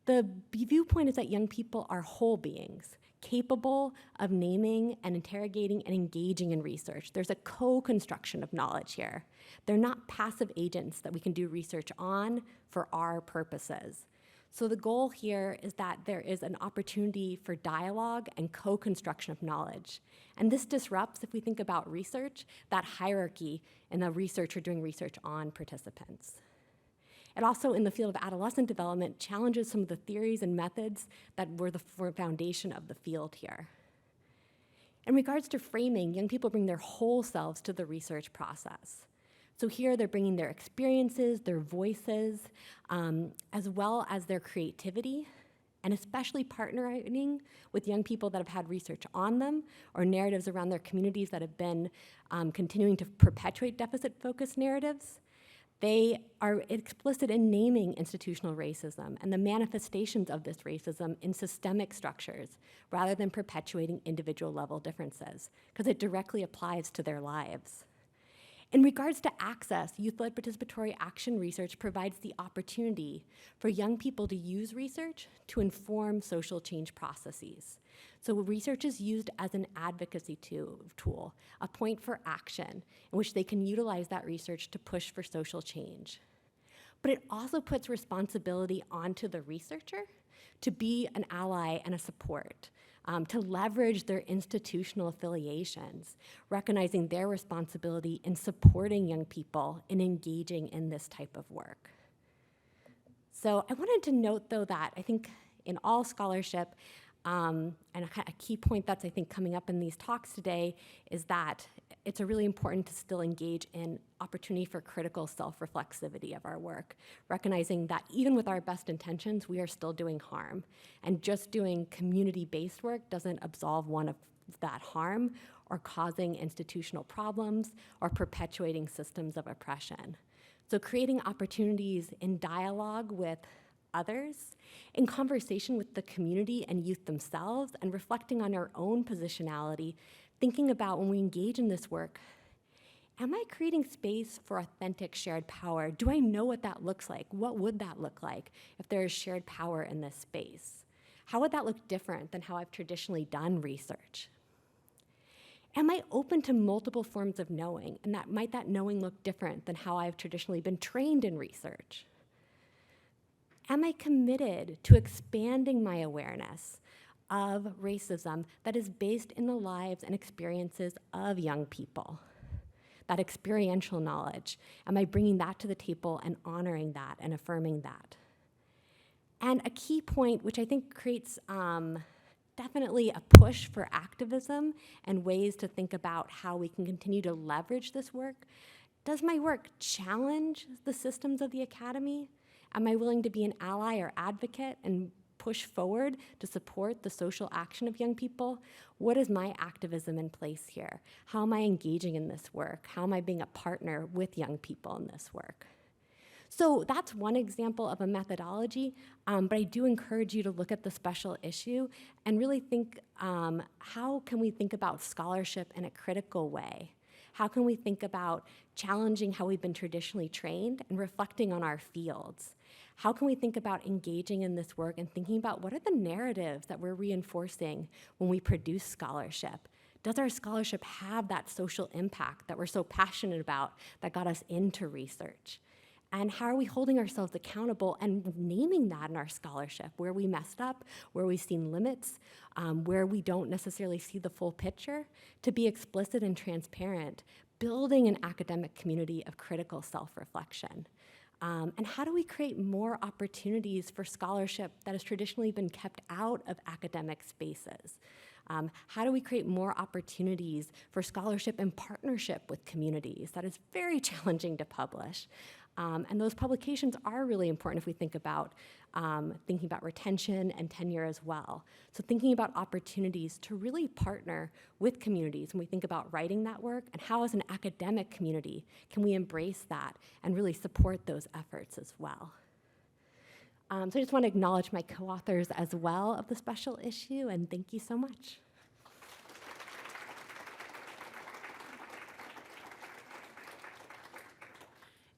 the viewpoint is that young people are whole beings, capable of naming and interrogating and engaging in research. There's a co-construction of knowledge here. They're not passive agents that we can do research on for our purposes. So the goal here is that there is an opportunity for dialogue and co-construction of knowledge. And this disrupts, if we think about research, that hierarchy in the researcher doing research on participants. It also, in the field of adolescent development, challenges some of the theories and methods that were the foundation of the field here. In regards to framing, young people bring their whole selves to the research process. So here they're bringing their experiences, their voices, as well as their creativity, and especially partnering with young people that have had research on them or narratives around their communities that have been continuing to perpetuate deficit-focused narratives. They are explicit in naming institutional racism and the manifestations of this racism in systemic structures rather than perpetuating individual level differences, because it directly applies to their lives. In regards to access, youth-led participatory action research provides the opportunity for young people to use research to inform social change processes. So research is used as an advocacy tool, a point for action, in which they can utilize that research to push for social change. But it also puts responsibility onto the researcher to be an ally and a support, to leverage their institutional affiliations, recognizing their responsibility in supporting young people in engaging in this type of work. So I wanted to note, though, that I think in all scholarship, and a key point that's, I think, coming up in these talks today is that it's really important to still engage in opportunity for critical self-reflexivity of our work, recognizing that even with our best intentions, we are still doing harm. And just doing community-based work doesn't absolve one of that harm or causing institutional problems or perpetuating systems of oppression. So creating opportunities in dialogue with others, in conversation with the community and youth themselves, and reflecting on our own positionality, thinking about when we engage in this work, am I creating space for authentic shared power? Do I know what that looks like? What would that look like if there is shared power in this space? How would that look different than how I've traditionally done research? Am I open to multiple forms of knowing? And might that knowing look different than how I've traditionally been trained in research? Am I committed to expanding my awareness of racism that is based in the lives and experiences of young people? That experiential knowledge, am I bringing that to the table and honoring that and affirming that? And a key point, which I think creates definitely a push for activism and ways to think about how we can continue to leverage this work. Does my work challenge the systems of the academy? Am I willing to be an ally or advocate and push forward to support the social action of young people? What is my activism in place here? How am I engaging in this work? How am I being a partner with young people in this work? So that's one example of a methodology, but I do encourage you to look at the special issue and really think, how can we think about scholarship in a critical way? How can we think about challenging how we've been traditionally trained and reflecting on our fields? How can we think about engaging in this work and thinking about what are the narratives that we're reinforcing when we produce scholarship? Does our scholarship have that social impact that we're so passionate about that got us into research? And how are we holding ourselves accountable and naming that in our scholarship, where we messed up, where we've seen limits, where we don't necessarily see the full picture, to be explicit and transparent, building an academic community of critical self-reflection. And how do we create more opportunities for scholarship that has traditionally been kept out of academic spaces? How do we create more opportunities for scholarship in partnership with communities? That is very challenging to publish. And those publications are really important if we think about thinking about retention and tenure as well. So thinking about opportunities to really partner with communities when we think about writing that work, and how as an academic community can we embrace that and really support those efforts as well. So I just want to acknowledge my co-authors as well of the special issue, and thank you so much.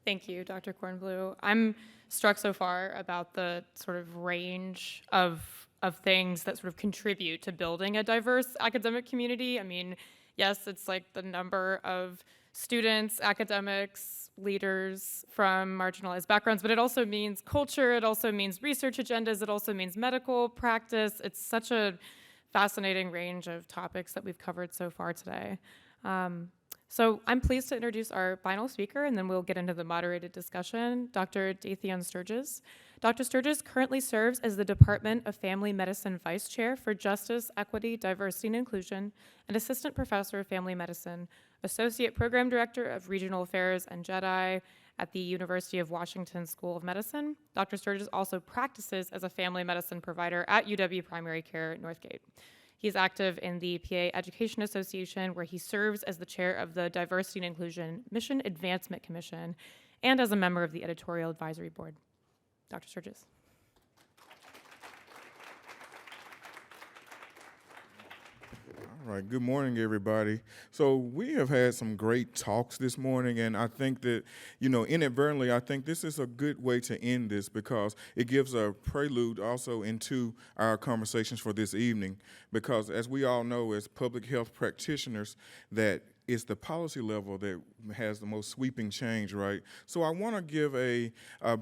Thank you, Dr. Kornbluh. I'm struck so far about the sort of range of things that sort of contribute to building a diverse academic community. I mean, yes, it's like the number of students, academics, leaders from marginalized backgrounds, but it also means culture, it also means research agendas, it also means medical practice. It's such a fascinating range of topics that we've covered so far today. So I'm pleased to introduce our final speaker, and then we'll get into the moderated discussion, Dr. Daytheon Sturges. Dr. Sturges currently serves as the Department of Family Medicine Vice Chair for Justice, Equity, Diversity, and Inclusion, and Assistant Professor of Family Medicine, Associate Program Director of Regional Affairs and Jedi at the University of Washington School of Medicine. Dr. Sturges also practices as a family medicine provider at UW Primary Care Northgate. He's active in the PA Education Association, where he serves as the chair of the Diversity and Inclusion Mission Advancement Commission and as a member of the Editorial Advisory Board. Dr. Sturges. All right, good morning, everybody. So we have had some great talks this morning, and I think that, inadvertently, I think this is a good way to end this because it gives a prelude also into our conversations for this evening, because as we all know as public health practitioners, that it's the policy level that has the most sweeping change, right? So I want to give a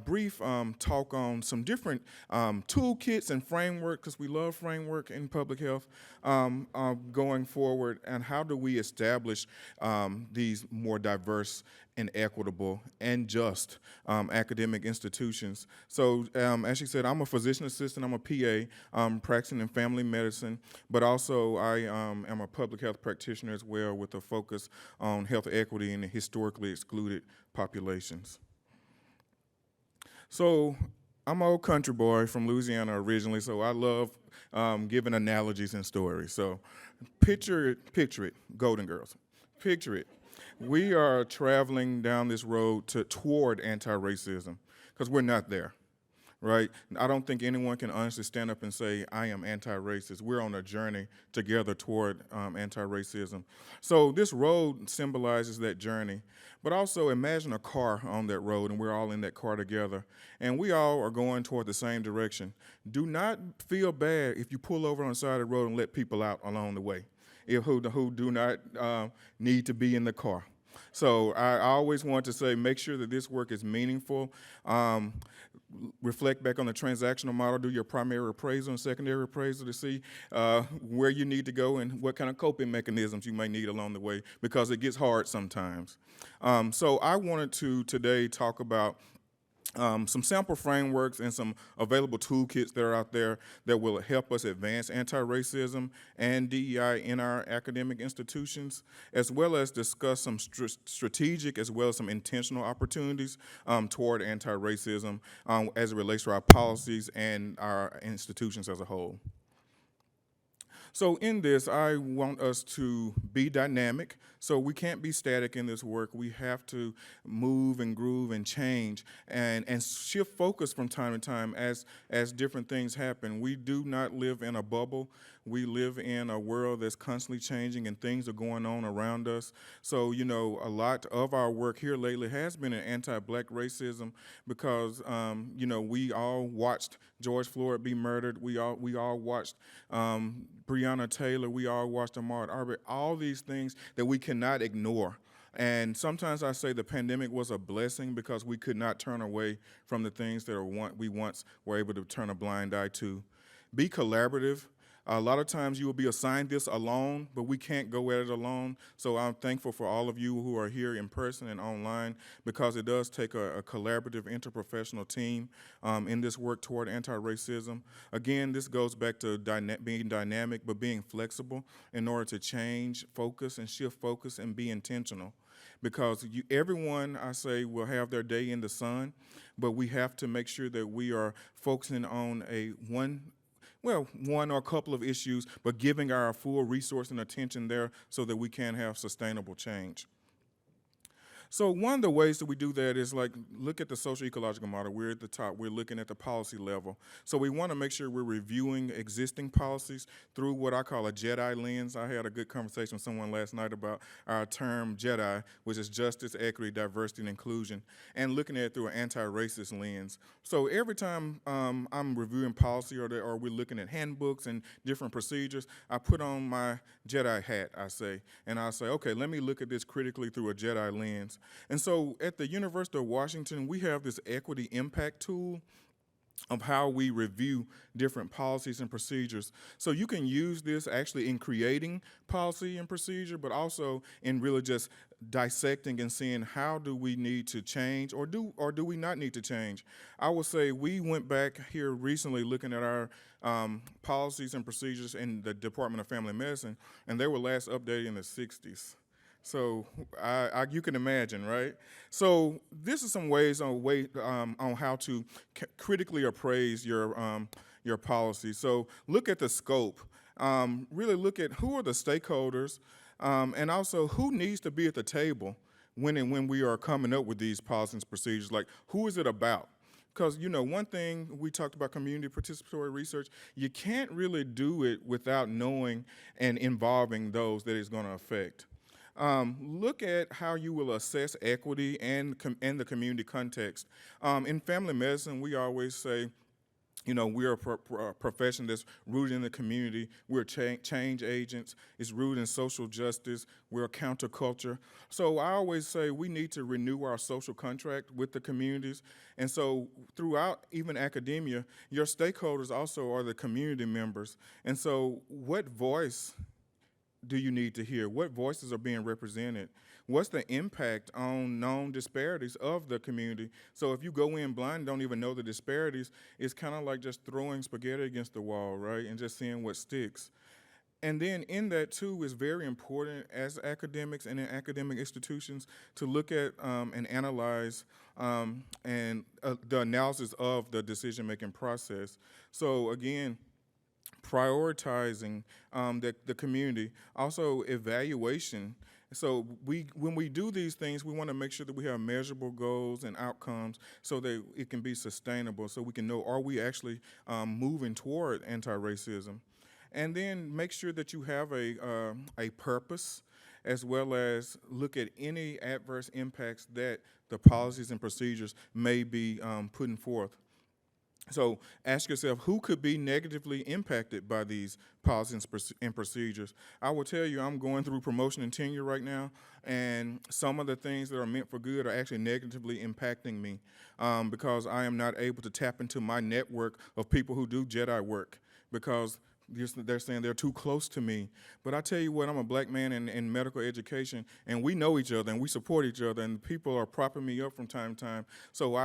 brief talk on some different toolkits and framework, because we love framework in public health going forward, and how do we establish these more diverse and equitable and just academic institutions. So as she said, I'm a physician assistant, I'm a PA, practicing in family medicine, but also I am a public health practitioner as well with a focus on health equity in historically excluded populations. So I'm an old country boy from Louisiana originally, so I love giving analogies and stories. So picture it, Golden Girls, picture it. We are traveling down this road toward anti-racism, because we're not there, right? I don't think anyone can honestly stand up and say, I am anti-racist. We're on a journey together toward anti-racism. So this road symbolizes that journey, but also imagine a car on that road, and we're all in that car together, and we all are going toward the same direction. Do not feel bad if you pull over on the side of the road and let people out along the way who do not need to be in the car. So I always want to say, make sure that this work is meaningful. Reflect back on the transactional model, do your primary appraisal and secondary appraisal to see where you need to go and what kind of coping mechanisms you may need along the way, because it gets hard sometimes. So I wanted to today talk about some sample frameworks and some available toolkits that are out there that will help us advance anti-racism and DEI in our academic institutions, as well as discuss some strategic as well as some intentional opportunities toward anti-racism as it relates to our policies and our institutions as a whole. So in this, I want us to be dynamic. So we can't be static in this work. We have to move and groove and change and shift focus from time to time as different things happen. We do not live in a bubble. We live in a world that's constantly changing and things are going on around us. So, you know, a lot of our work here lately has been in anti-Black racism because, you know, we all watched George Floyd be murdered. We all watched Breonna Taylor. We all watched Ahmaud Arbery. All these things that we cannot ignore. And sometimes I say the pandemic was a blessing because we could not turn away from the things that we once were able to turn a blind eye to. Be collaborative. A lot of times you will be assigned this alone, but we can't go at it alone. So I'm thankful for all of you who are here in person and online because it does take a collaborative interprofessional team in this work toward anti-racism. Again, this goes back to being dynamic, but being flexible in order to change focus and shift focus and be intentional. Because everyone, I say, will have their day in the sun, but we have to make sure that we are focusing on one or a couple of issues, but giving our full resource and attention there so that we can have sustainable change. So one of the ways that we do that is like, look at the social ecological model. We're at the top. We're looking at the policy level. So we want to make sure we're reviewing existing policies through what I call a Jedi Lens. I had a good conversation with someone last night about our term Jedi, which is justice, equity, diversity, and inclusion, and looking at it through an anti-racist lens. So every time I'm reviewing policy or we're looking at handbooks and different procedures, I put on my Jedi hat, I say, and I say, okay, let me look at this critically through a Jedi lens. And so at the University of Washington, we have this equity impact tool of how we review different policies and procedures. So you can use this actually in creating policy and procedure, but also in really just dissecting and seeing how do we need to change or do we not need to change. I will say we went back here recently looking at our policies and procedures in the Department of Family Medicine, and they were last updated in the 60s. So you can imagine, right? So this is some ways on how to critically appraise your policy. So look at the scope. Really look at who are the stakeholders, and also who needs to be at the table when we are coming up with these policies and procedures. Like, who is it about? Because, you know, one thing we talked about community participatory research, you can't really do it without knowing and involving those that it's going to affect. Look at how you will assess equity and the community context. In family medicine, we always say, you know, we're a profession that's rooted in the community. We're change agents. It's rooted in social justice. We're a counterculture. So I always say we need to renew our social contract with the communities. And so throughout even academia, your stakeholders also are the community members. And so what voice do you need to hear? What voices are being represented? What's the impact on known disparities of the community? So if you go in blind and don't even know the disparities, it's kind of like just throwing spaghetti against the wall, right? And just seeing what sticks. And then in that too is very important as academics and in academic institutions to look at and analyze the analysis of the decision-making process. So again, prioritizing the community, also evaluation. So when we do these things, we want to make sure that we have measurable goals and outcomes so that it can be sustainable, so we can know, are we actually moving toward anti-racism? And then make sure that you have a purpose, as well as look at any adverse impacts that the policies and procedures may be putting forth. So ask yourself, who could be negatively impacted by these policies and procedures? I will tell you, I'm going through promotion and tenure right now, and some of the things that are meant for good are actually negatively impacting me because I am not able to tap into my network of people who do Jedi work, because They're saying they're too close to me. But I tell you what, I'm a black man in medical education, and we know each other, and we support each other, and people are propping me up from time to time. So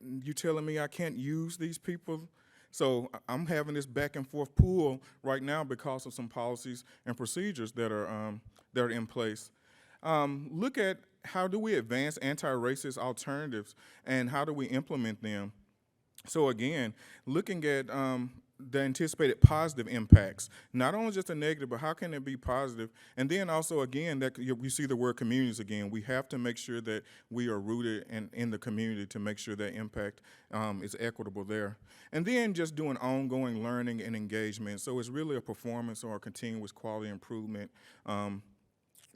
you telling me I can't use these people? So I'm having this back and forth pool right now because of some policies and procedures that are in place. Look at how do we advance anti-racist alternatives, and how do we implement them? So again, looking at the anticipated positive impacts, not only just the negative, but how can it be positive? And then also, again, that we see the word communities again. We have to make sure that we are rooted in the community to make sure that impact is equitable there. And then just doing ongoing learning and engagement. So it's really a performance or a continuous quality improvement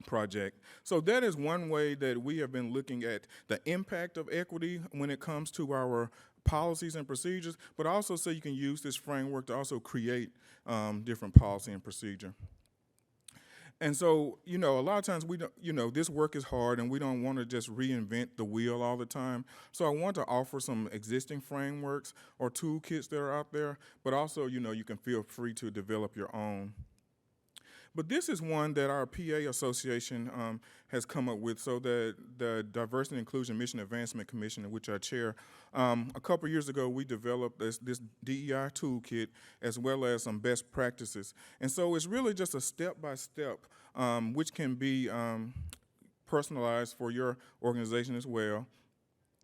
project. So that is one way that we have been looking at the impact of equity when it comes to our policies and procedures, but also so you can use this framework to also create different policy and procedure. And so, a lot of times we don't, this work is hard and we don't want to just reinvent the wheel all the time. So I want to offer some existing frameworks or toolkits that are out there, but also, you can feel free to develop your own. But this is one that our PA Association has come up with. So the Diversity and Inclusion Mission Advancement Commission, which I chair, a couple years ago we developed this DEI toolkit as well as some best practices. And so it's really just a step-by-step, which can be personalized for your organization as well.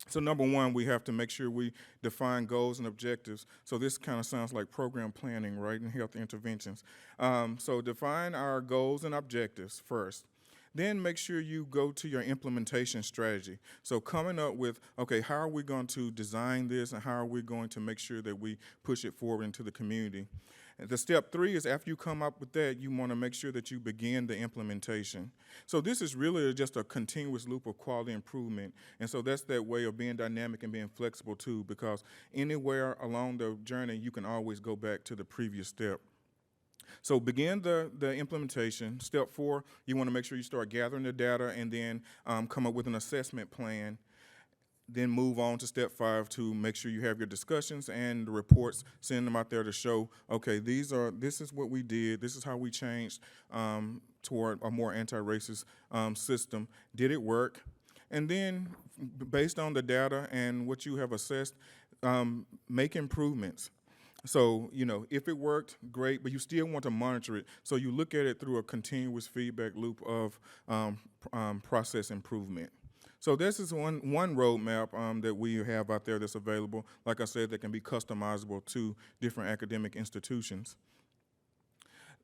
So number one, we have to make sure we define goals and objectives. So this kind of sounds like program planning, right, and health interventions. So define our goals and objectives first. Then make sure you go to your implementation strategy. So coming up with, okay, how are we going to design this and how are we going to make sure that we push it forward into the community? And the step 3 is after you come up with that, you want to make sure that you begin the implementation. So this is really just a continuous loop of quality improvement. And so that's that way of being dynamic and being flexible too, because anywhere along the journey, you can always go back to the previous step. So begin the implementation. Step 4, you want to make sure you start gathering the data and then come up with an assessment plan. Then move on to step 5 to make sure you have your discussions and the reports, send them out there to show, okay, this is what we did, this is how we changed toward a more anti-racist system. Did it work? And then based on the data and what you have assessed, make improvements. So, if it worked, great, but you still want to monitor it. So you look at it through a continuous feedback loop of process improvement. So this is one roadmap that we have out there that's available. Like I said, that can be customizable to different academic institutions.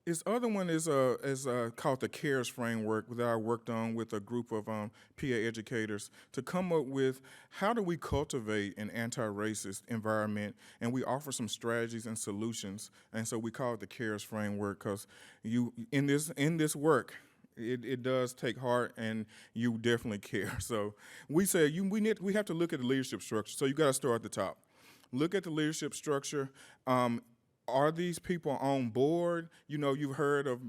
This other one is called the CARES framework that I worked on with a group of PA educators to come up with how do we cultivate an anti-racist environment, and we offer some strategies and solutions. And so we call it the CARES framework because in this work, it does take heart, and you definitely care. So we say we have to look at the leadership structure. So you got to start at the top. Look at the leadership structure. Are these people on board? You've heard of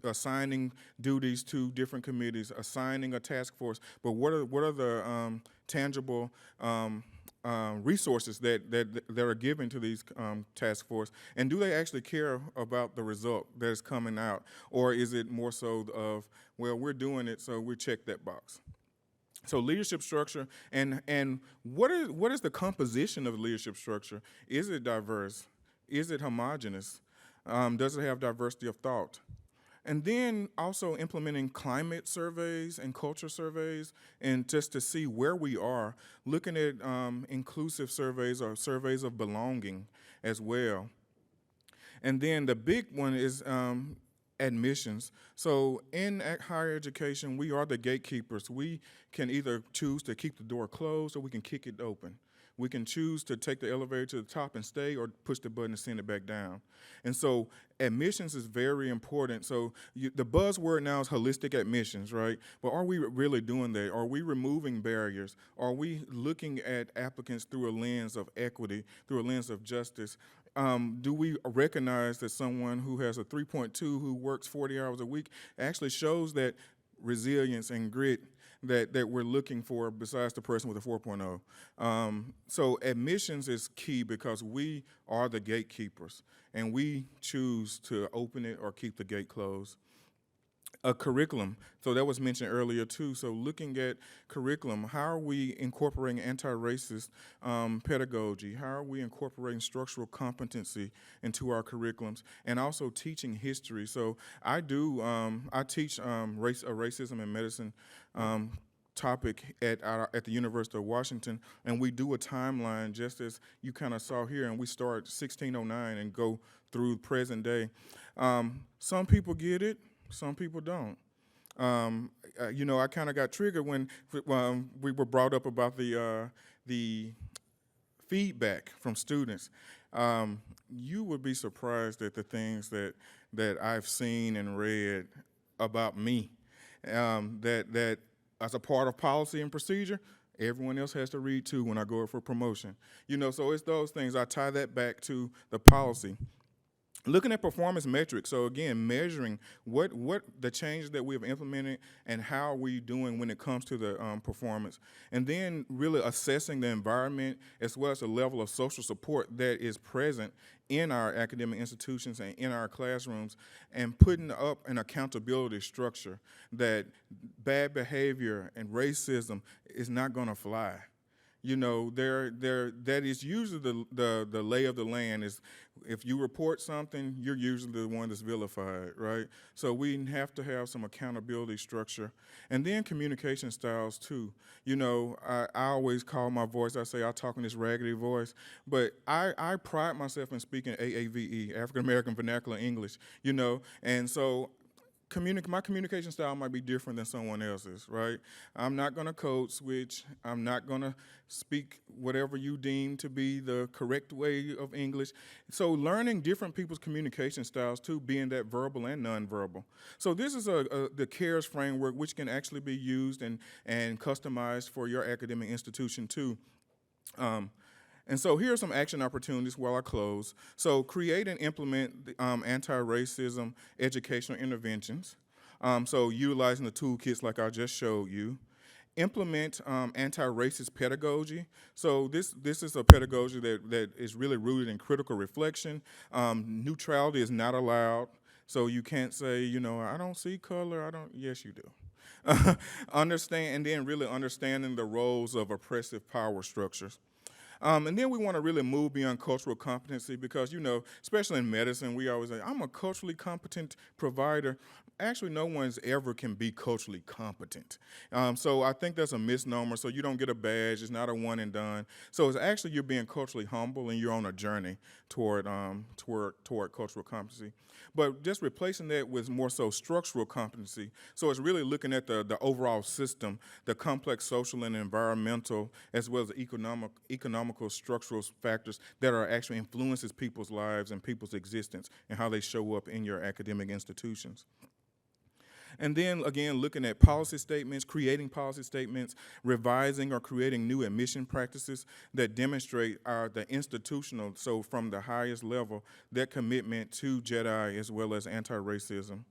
assigning duties to different committees, assigning a task force. But what are the tangible resources that are given to these task force, and do they actually care about the result that is coming out, or is it more so of, well, we're doing it, so we check that box? So leadership structure, and what is the composition of the leadership structure? Is it diverse? Is it homogeneous? Does it have diversity of thought? And then also implementing climate surveys and culture surveys, and just to see where we are, looking at inclusive surveys or surveys of belonging as well. And then the big one is admissions. So in higher education, we are the gatekeepers. We can either choose to keep the door closed or we can kick it open. We can choose to take the elevator to the top and stay, or push the button and send it back down. And so admissions is very important. So the buzzword now is holistic admissions, right? But are we really doing that? Are we removing barriers? Are we looking at applicants through a lens of equity, through a lens of justice? Do we recognize that someone who has a 3.2 who works 40 hours a week actually shows that resilience and grit that we're looking for besides the person with a 4.0. So admissions is key because we are the gatekeepers, and we choose to open it or keep the gate closed. A curriculum, so that was mentioned earlier too. So looking at curriculum, how are we incorporating anti-racist pedagogy? How are we incorporating structural competency into our curriculums, and also teaching history? So I teach racism in medicine topic at the University of Washington, and we do a timeline just as you kind of saw here, and we start 1609 and go through present day. Some people get it. Some people don't. I kind of got triggered when we were brought up about the feedback from students. You would be surprised at the things that I've seen and read about me. That as a part of policy and procedure, everyone else has to read too when I go up for promotion. So it's those things. I tie that back to the policy. Looking at performance metrics, so again, measuring what the changes that we have implemented and how are we doing when it comes to the performance. And then really assessing the environment as well as the level of social support that is present in our academic institutions and in our classrooms, and putting up an accountability structure that bad behavior and racism is not gonna fly. That is usually the lay of the land is if you report something, you're usually the one that's vilified, right? So we have to have some accountability structure. And then communication styles too. I always call my voice, I say I talk in this raggedy voice, but I pride myself in speaking AAVE, African American Vernacular English, and so my communication style might be different than someone else's, right? I'm not going to code switch. I'm not going to speak whatever you deem to be the correct way of English. So learning different people's communication styles too, being that verbal and nonverbal. So this is the CARES framework, which can actually be used and customized for your academic institution too. And so here are some action opportunities while I close. So create and implement anti-racism educational interventions. So utilizing the toolkits like I just showed you. Implement anti-racist pedagogy. So this is a pedagogy that is really rooted in critical reflection. Neutrality is not allowed. So you can't say, I don't see color, yes you do. Understand, and then really understanding the roles of oppressive power structures. And then we want to really move beyond cultural competency because, especially in medicine, we always say, I'm a culturally competent provider. Actually, no one's ever can be culturally competent. So I think that's a misnomer. So you don't get a badge. It's not a one and done. So it's actually you're being culturally humble and you're on a journey toward cultural competency. But just replacing that with more so structural competency. So it's really looking at the overall system, the complex social and environmental, as well as the economical structural factors that are actually influences people's lives and people's existence and how they show up in your academic institutions. And then, again, looking at policy statements, creating policy statements, revising or creating new admission practices that demonstrate the institutional, so from the highest level, their commitment to Jedi as well as anti-racism.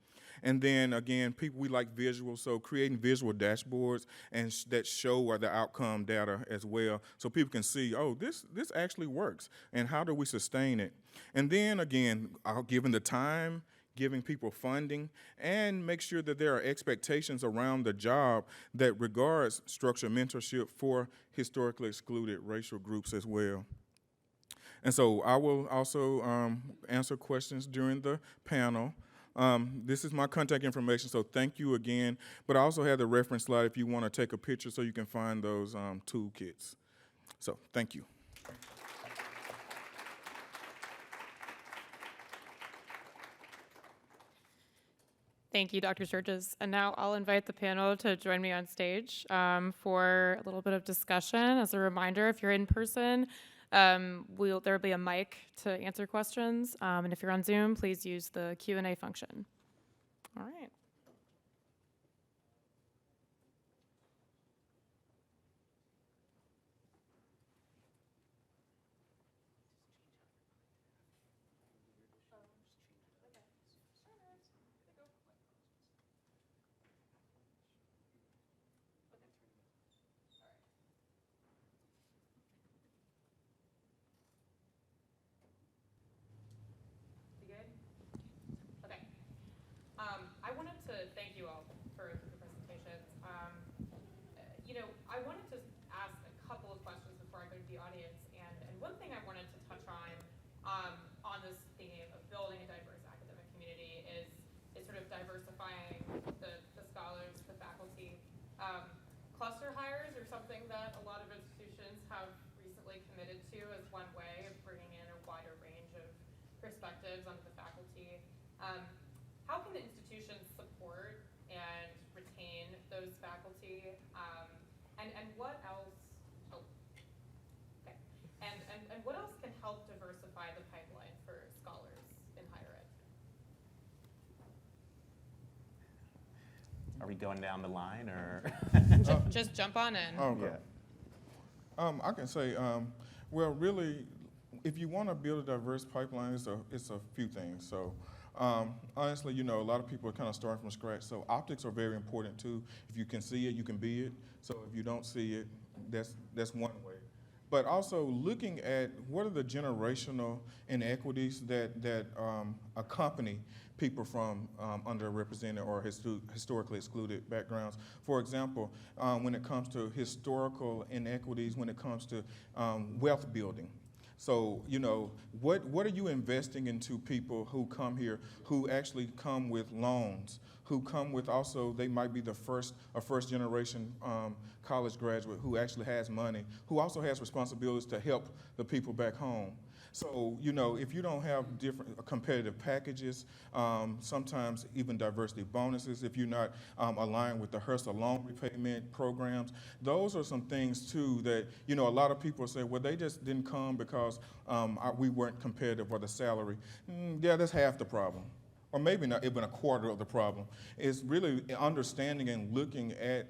And then, again, we like visuals, so creating visual dashboards and that show the outcome data as well, so people can see, oh, this actually works, and how do we sustain it? And then, again, given the time, giving people funding, and make sure that there are expectations around the job that regards structured mentorship for historically excluded racial groups as well. And so I will also answer questions during the panel. This is my contact information, so thank you again. But I also have the reference slide if you want to take a picture so you can find those toolkits. So thank you. Thank you, Dr. Sturges. And now I'll invite the panel to join me on stage for a little bit of discussion. As a reminder, if you're in person, there'll be a mic to answer questions. And if you're on Zoom, please use the Q&A function. All right. thank you all for the presentations. I wanted to ask a couple of questions before I go to the audience, and one thing I wanted to touch on this theme of building a diverse academic community is sort of diversifying the scholars, the faculty. Cluster hires are something that a lot of institutions have recently committed to as one way of bringing in a wider range of perspectives onto the faculty. How can the institutions support and retain those faculty? And what else? Oh, okay. And what else can help diversify the pipeline for scholars in higher ed? Are we going down the line, or? Just jump on in. Okay. I can say, well, really, if you want to build a diverse pipeline, it's a few things. So, honestly, a lot of people are kind of starting from scratch. So optics are very important too. If you can see it, you can be it. So if you don't see it, that's one way. But also looking at what are the generational inequities that accompany people from underrepresented or historically excluded backgrounds. For example, when it comes to historical inequities, when it comes to wealth building. So, what are you investing into people who come here, who actually come with loans, who come with also, they might be a first generation college graduate who actually has money, who also has responsibilities to help the people back home. So, if you don't have different competitive packages, sometimes even diversity bonuses, if you're not aligned with the HRSA loan repayment programs, those are some things too that, a lot of people say, well, they just didn't come because we weren't competitive or the salary. Yeah, that's half the problem. Or maybe not even a quarter of the problem. It's really understanding and looking at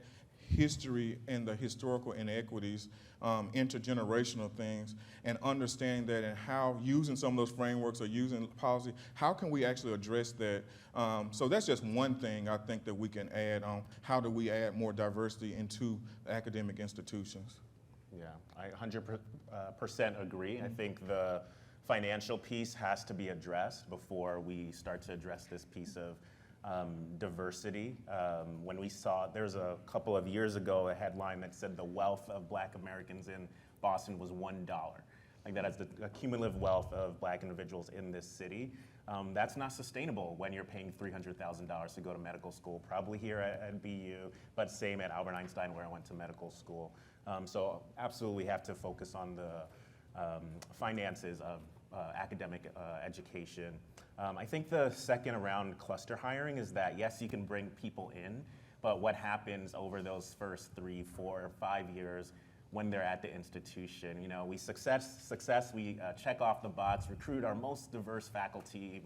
history and the historical inequities, intergenerational things, and understanding that and how using some of those frameworks or using policy, how can we actually address that? So that's just one thing I think that we can add on. How do we add more diversity into academic institutions? Yeah, I 100% agree. I think the financial piece has to be addressed before we start to address this piece of diversity. When we saw, there's a couple of years ago, a headline that said the wealth of Black Americans in Boston was $1. Like that as the cumulative wealth of Black individuals in this city. That's not sustainable when you're paying $300,000 to go to medical school, probably here at BU, but same at Albert Einstein where I went to medical school. So absolutely have to focus on the finances of academic education. I think the second around cluster hiring is that, yes, you can bring people in, but what happens over those first 3, 4, 5 years when they're at the institution? We we check off the box, recruit our most diverse faculty,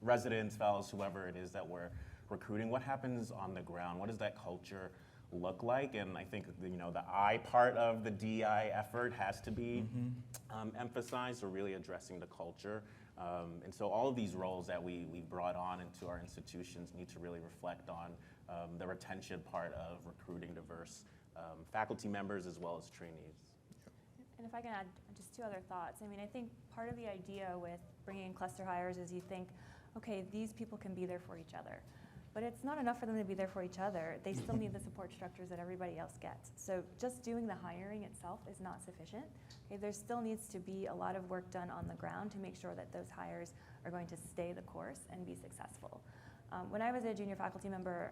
residents, fellows, whoever it is that we're recruiting. What happens on the ground? What does that culture look like? And I think the I part of the DI effort has to be emphasized, or really addressing the culture. And so all of these roles that we brought on into our institutions need to really reflect on the retention part of recruiting diverse faculty members as well as trainees. And if I can add just 2 other thoughts. I think part of the idea with bringing in cluster hires is you think, okay, these people can be there for each other. But it's not enough for them to be there for each other. They still need the support structures that everybody else gets. So just doing the hiring itself is not sufficient. Okay, there still needs to be a lot of work done on the ground to make sure that those hires are going to stay the course and be successful. When I was a junior faculty member,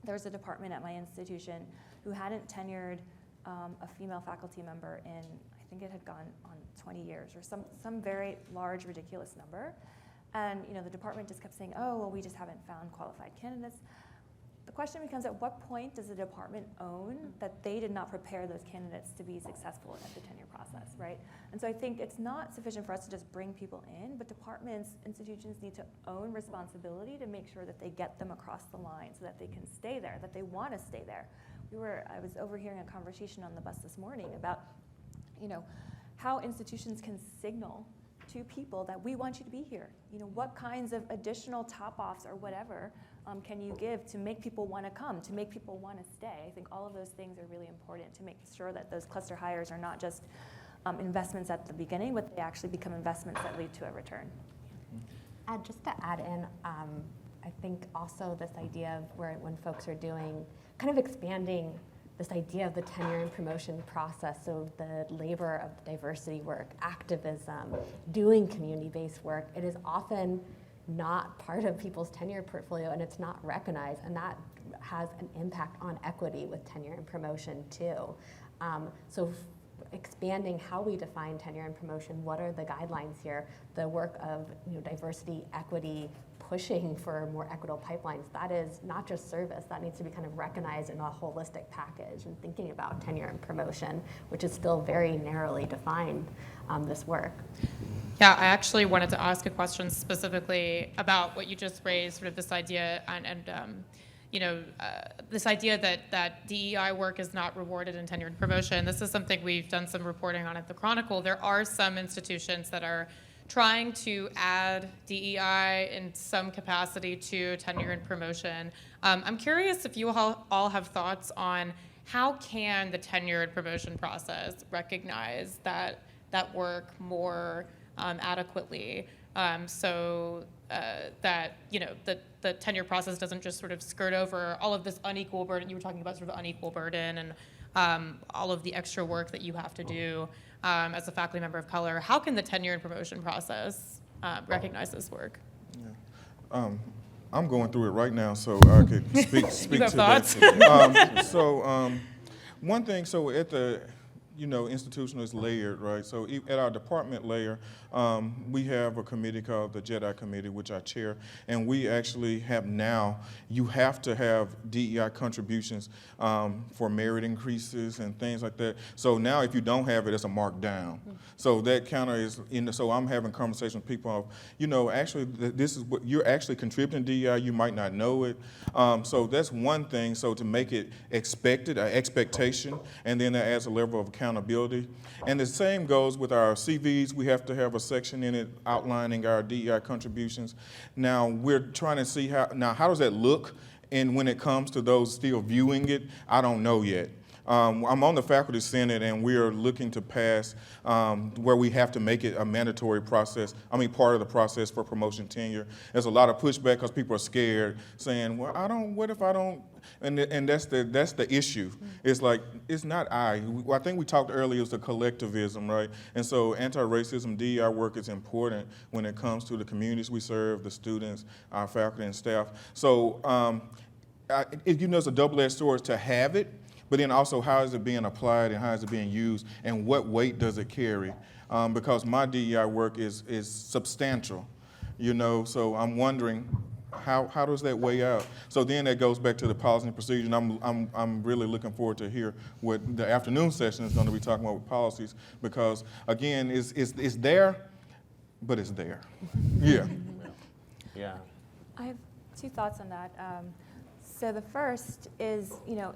there was a department at my institution who hadn't tenured a female faculty member in, I think it had gone on 20 years or some very large, ridiculous number. And the department just kept saying, oh, well, we just haven't found qualified candidates. The question becomes, at what point does the department own that they did not prepare those candidates to be successful at the tenure process, right? And so I think it's not sufficient for us to just bring people in, but departments, institutions need to own responsibility to make sure that they get them across the line so that they can stay there, that they want to stay there. I was overhearing a conversation on the bus this morning about, how institutions can signal to people that we want you to be here. What kinds of additional top-offs or whatever can you give to make people want to come, to make people want to stay? I think all of those things are really important to make sure that those cluster hires are not just investments at the beginning, but they actually become investments that lead to a return. Just to add in, I think also this idea of when folks are doing, kind of expanding this idea of the tenure and promotion process, so the labor of the diversity work, activism, doing community-based work, it is often not part of people's tenure portfolio, and it's not recognized, and that has an impact on equity with tenure and promotion too. So expanding how we define tenure and promotion, what are the guidelines here, the work of diversity, equity, pushing for more equitable pipelines, that is not just service, that needs to be kind of recognized in a holistic package, and thinking about tenure and promotion, which is still very narrowly defined, this work. Yeah, I actually wanted to ask a question specifically about what you just raised, sort of this idea this idea that DEI work is not rewarded in tenure and promotion. This is something we've done some reporting on at the Chronicle. There are some institutions that are trying to add DEI in some capacity to tenure and promotion. I'm curious if you all have thoughts on how can the tenure and promotion process recognize that work more adequately, so that the tenure process doesn't just sort of skirt over all of this unequal burden. You were talking about sort of unequal burden and all of the extra work that you have to do as a faculty member of color. How can the tenure and promotion process recognize this work? Yeah. I'm going through it right now, so I could speak You have to thoughts? that. One thing, so at the institutional is layered, right? So at our department layer, we have a committee called the Jedi Committee, which I chair, and we actually have now, you have to have DEI contributions for merit increases and things like that. So now if you don't have it, it's a mark down. So that kind of is, so I'm having conversations with people of, actually this is what you're actually contributing to DEI, you might not know it. So that's one thing, so to make it expected, an expectation, and then that adds a level of accountability. And the same goes with our CVs. We have to have a section in it outlining our DEI contributions. Now we're trying to see how does that look? And when it comes to those still viewing it, I don't know yet. I'm on the faculty senate, and we are looking to pass where we have to make it a mandatory process. Part of the process for promotion tenure. There's a lot of pushback because people are scared, saying, "Well, what if I don't?" And that's the issue. It's like it's not I think we talked earlier. It was the collectivism, right? And so anti-racism DEI work is important when it comes to the communities we serve, the students, our faculty and staff. So it's a double-edged sword to have it. But then also, how is it being applied and how is it being used and what weight does it carry? Because my DEI work is substantial, so I'm wondering how does that weigh out? So then that goes back to the policy and procedure, and I'm really looking forward to hear what the afternoon session is going to be talking about with policies, because again, it's there, but it's there. Yeah. Yeah. I have two thoughts on that. So the first is,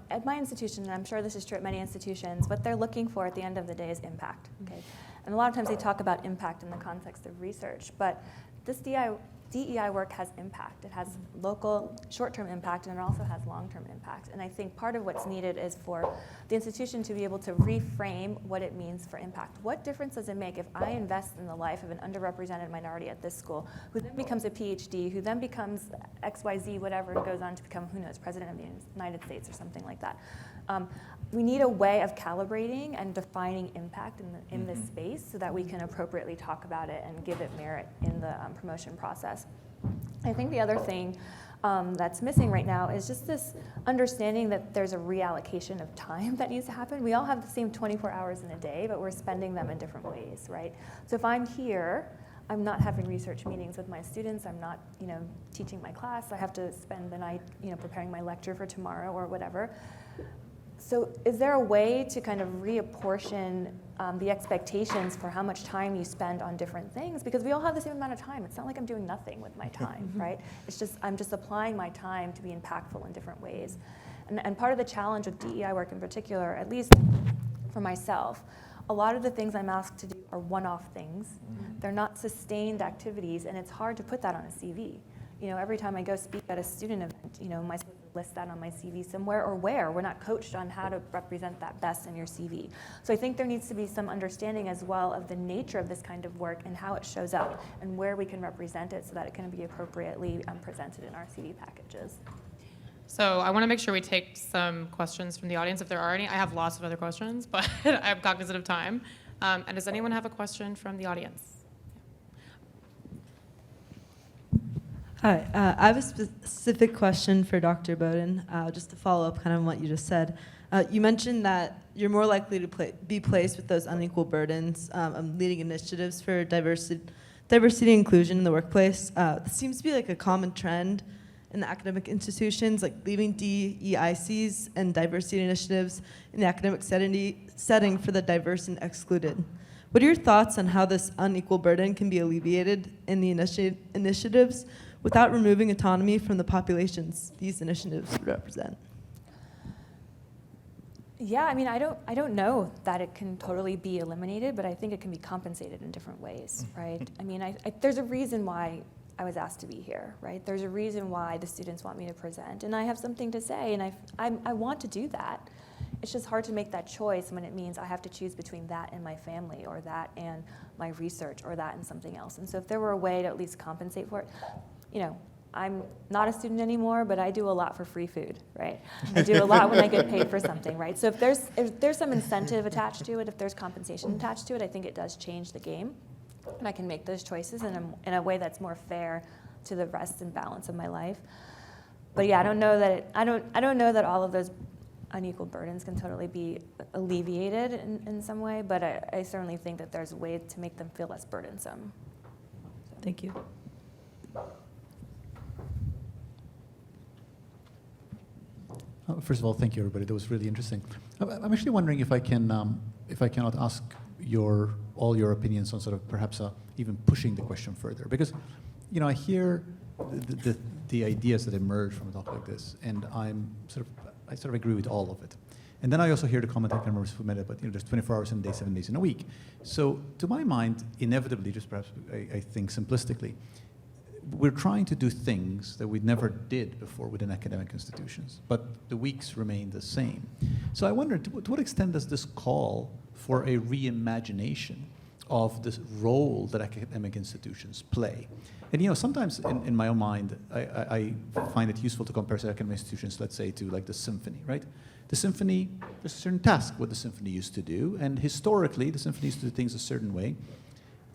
at my institution, and I'm sure this is true at many institutions, what they're looking for at the end of the day is impact. Okay, and a lot of times they talk about impact in the context of research, but this DEI work has impact. It has local short-term impact, and it also has long-term impact. And I think part of what's needed is for the institution to be able to reframe what it means for impact. What difference does it make if I invest in the life of an underrepresented minority at this school, who then becomes a PhD, who then becomes XYZ, whatever, and goes on to become, who knows, President of the United States or something like that. We need a way of calibrating and defining impact in this space so that we can appropriately talk about it and give it merit in the promotion process. I think the other thing that's missing right now is just this understanding that there's a reallocation of time that needs to happen. We all have the same 24 hours in a day, but we're spending them in different ways, right? So if I'm here, I'm not having research meetings with my students. I'm not, teaching my class. I have to spend the night, preparing my lecture for tomorrow or whatever. So is there a way to kind of reapportion the expectations for how much time you spend on different things? Because we all have the same amount of time. It's not like I'm doing nothing with my time, right? It's just, I'm just applying my time to be impactful in different ways. And part of the challenge with DEI work in particular, at least for myself, a lot of the things I'm asked to do are one-off things. They're not sustained activities, and it's hard to put that on a CV. Every time I go speak at a student event, my list that on my CV somewhere, or where. We're not coached on how to represent that best in your CV. So I think there needs to be some understanding as well of the nature of this kind of work and how it shows up and where we can represent it so that it can be appropriately presented in our CV packages. So I want to make sure we take some questions from the audience if there are any. I have lots of other questions, but I'm cognizant of time. And does anyone have a question from the audience? Hi, I have a specific question for Dr. Bowden, just to follow up kind of on what you just said. You mentioned that you're more likely to be placed with those unequal burdens of leading initiatives for diversity and inclusion in the workplace. This seems to be like a common trend in the academic institutions, like leaving DEICs and diversity initiatives in the academic setting for the diverse and excluded. What are your thoughts on how this unequal burden can be alleviated in the initiatives without removing autonomy from the populations these initiatives would represent? Yeah, I mean, I don't know that it can totally be eliminated, but I think it can be compensated in different ways, right? I mean, there's a reason why I was asked to be here, right? There's a reason why the students want me to present, and I have something to say, and I want to do that. It's just hard to make that choice when it means I have to choose between that and my family, or that and my research, or that and something else. And so if there were a way to at least compensate for it, you know, I'm not a student anymore, but I do a lot for free food, right? I do a lot when I get paid for something, right? So if there's some incentive attached to it, if there's compensation attached to it, I think it does change the game. And I can make those choices in a way that's more fair to the rest and balance of my life. But yeah, I don't know that all of those unequal burdens can totally be alleviated in some way, but I certainly think that there's a way to make them feel less burdensome. Thank you. First of all, thank you, everybody. That was really interesting. I'm actually wondering if I cannot ask all your opinions on sort of perhaps even pushing the question further, because, you know, I hear the ideas that emerge from a talk like this, and I sort of agree with all of it. And then I also hear the comment, I can't remember who made it, but, you know, there's 24 hours in a day, 7 days in a week. So to my mind, inevitably, just perhaps I think simplistically, we're trying to do things that we never did before within academic institutions, but the weeks remain the same. So I wonder, to what extent does this call for a reimagination of this role that academic institutions play? And, you know, sometimes in my own mind, I find it useful to compare academic institutions, let's say, to like the symphony, right? The symphony, there's a certain task what the symphony used to do, and historically, the symphony used to do things a certain way.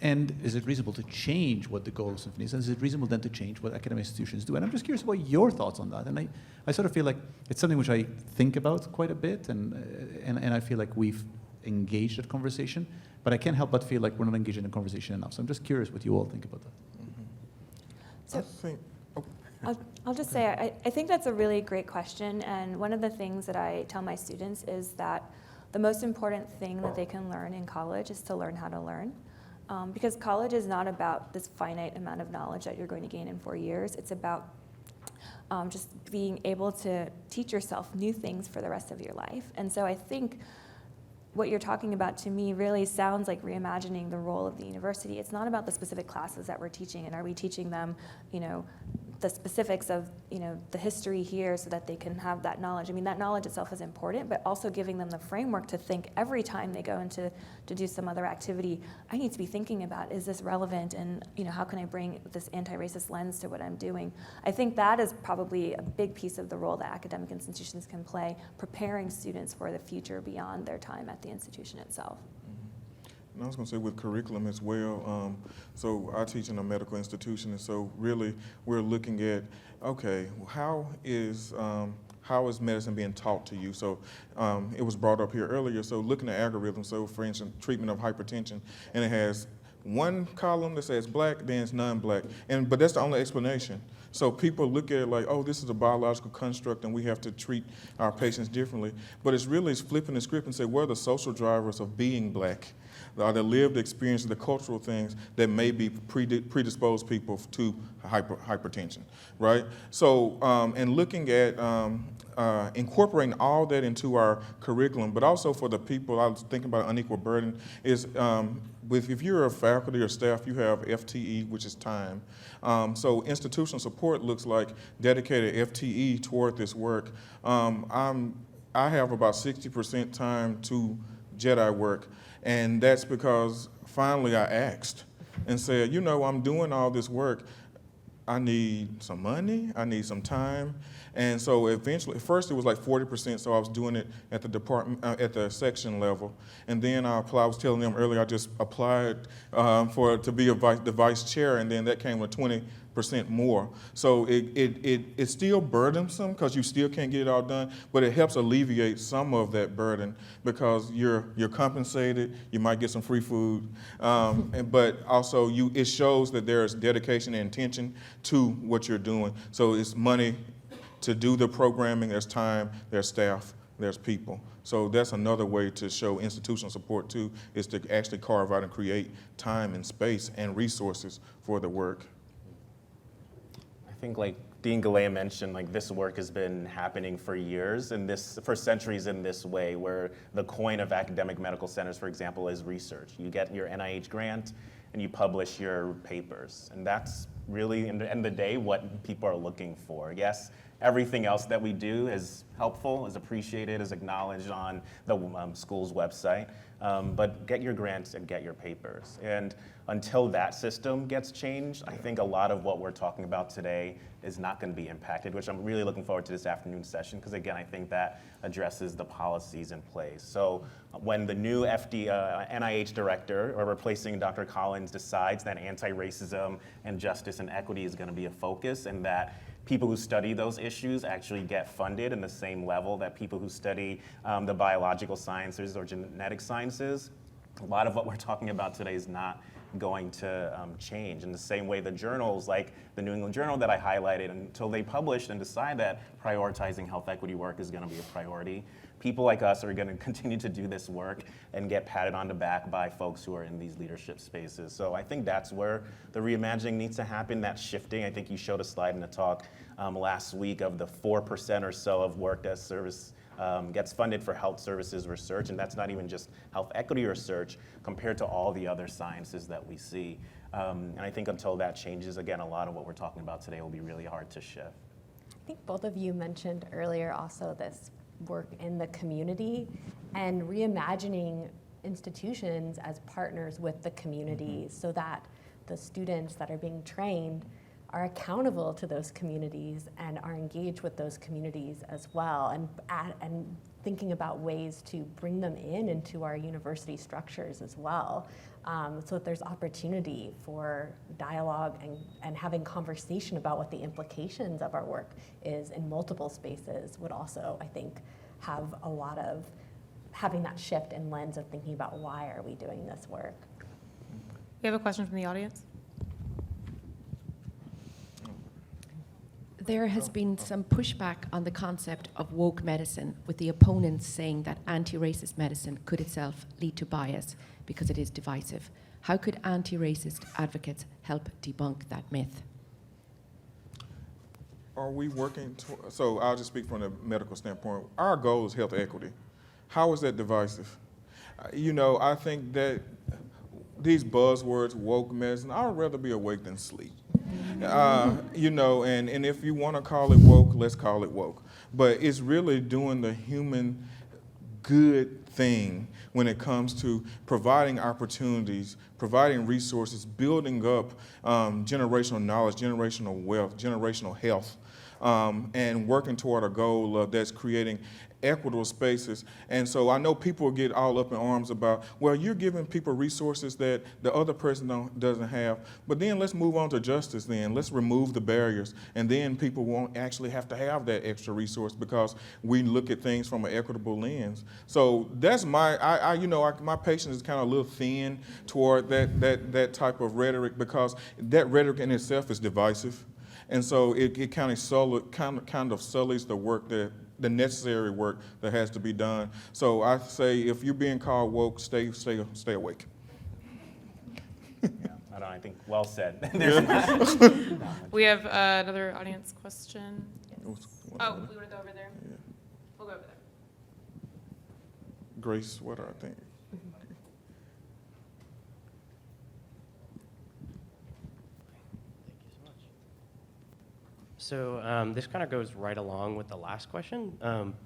And is it reasonable to change what the goal of symphony is? And is it reasonable then to change what academic institutions do? And I'm just curious about your thoughts on that. And I sort of feel like it's something which I think about quite a bit, and I feel like we've engaged that conversation, but I can't help but feel like we're not engaged in the conversation enough. So I'm just curious what you all think about that. So I'll just say, I think that's a really great question, and one of the things that I tell my students is that the most important thing that they can learn in college is to learn how to learn. Because college is not about this finite amount of knowledge that you're going to gain in 4 years. It's about just being able to teach yourself new things for the rest of your life. And so I think what you're talking about to me really sounds like reimagining the role of the university. It's not about the specific classes that we're teaching, and are we teaching them, you know, the specifics of, you know, the history here so that they can have that knowledge. I mean, that knowledge itself is important, but also giving them the framework to think every time they go into to do some other activity, I need to be thinking about, is this relevant, and, you know, how can I bring this anti-racist lens to what I'm doing? I think that is probably a big piece of the role that academic institutions can play, preparing students for the future beyond their time at the institution itself. And I was going to say with curriculum as well, so I teach in a medical institution, and so really we're looking at, okay, how is medicine being taught to you? So it was brought up here earlier, so looking at algorithms, so for instance, treatment of hypertension, and it has one column that says black, then it's non-black, but that's the only explanation. So people look at it like, oh, this is a biological construct and we have to treat our patients differently. But it's really flipping the script and say, what are the social drivers of being black? Are the lived experiences, the cultural things that maybe predispose people to hypertension, right? So, and looking at incorporating all that into our curriculum, but also for the people, I was thinking about unequal burden, is if you're a faculty or staff, you have FTE, which is time. So institutional support looks like dedicated FTE toward this work. I have about 60% time to Jedi work, and that's because finally I asked and said, you know, I'm doing all this work. I need some money, I need some time. And so eventually, first it was like 40%, so I was doing it at the department, at the section level. And then I applied, I was telling them earlier, I just applied to be the vice chair, and then that came with 20% more. So it's still burdensome because you still can't get it all done, but it helps alleviate some of that burden because you're compensated, you might get some free food, but also it shows that there's dedication and intention to what you're doing. So it's money to do the programming, there's time, there's staff, there's people. So that's another way to show institutional support too, is to actually carve out and create time and space and resources for the work. I think like Dean Galea mentioned, like this work has been happening for years and for centuries in this way, where the coin of academic medical centers, for example, is research. You get your NIH grant and you publish your papers. And that's really, in the end of the day, what people are looking for. Yes, everything else that we do is helpful, is appreciated, is acknowledged on the school's website, but get your grants and get your papers. And until that system gets changed, I think a lot of what we're talking about today is not going to be impacted, which I'm really looking forward to this afternoon session, because again, I think that addresses the policies in place. So when the new NIH director, or replacing Dr. Collins, decides that anti-racism and justice and equity is going to be a focus, and that people who study those issues actually get funded in the same level that people who study the biological sciences or genetic sciences, a lot of what we're talking about today is not going to change. In the same way, the journals like the New England Journal that I highlighted, until they publish and decide that prioritizing health equity work is going to be a priority, people like us are going to continue to do this work and get patted on the back by folks who are in these leadership spaces. So I think that's where the reimagining needs to happen, that shifting. I think you showed a slide in the talk last week of the 4% or so of work that gets funded for health services research, and that's not even just health equity research compared to all the other sciences that we see. And I think until that changes, again, a lot of what we're talking about today will be really hard to shift. I think both of you mentioned earlier also this work in the community and reimagining institutions as partners with the community, so that the students that are being trained are accountable to those communities and are engaged with those communities as well, and thinking about ways to bring them into our university structures as well, so that there's opportunity for dialogue and having conversation about what the implications of our work is in multiple spaces would also, I think, have a lot of having that shift in lens of thinking about why are we doing this work. We have a question from the audience. There has been some pushback on the concept of woke medicine, with the opponents saying that anti-racist medicine could itself lead to bias because it is divisive. How could anti-racist advocates help debunk that myth? Are we working, so I'll just speak from the medical standpoint. Our goal is health equity. How is that divisive? You know, I think that these buzzwords, woke medicine, I would rather be awake than sleep. You know, and if you want to call it woke, let's call it woke. But it's really doing the human good thing when it comes to providing opportunities, providing resources, building up generational knowledge, generational wealth, generational health, and working toward a goal of that's creating equitable spaces. And so I know people get all up in arms about, well, you're giving people resources that the other person doesn't have, but then let's move on to justice then. Let's remove the barriers, and then people won't actually have to have that extra resource because we look at things from an equitable lens. So that's my patience is kind of a little thin toward that type of rhetoric, because that rhetoric in itself is divisive. And so it kind of sullies the work the necessary work that has to be done. So I say, if you're being called woke, stay awake. Yeah, I think well said. We have another audience question. Yes. Oh, we want to go over there? Yeah. We'll go over there. Grace, what I think. This kind of goes right along with the last question,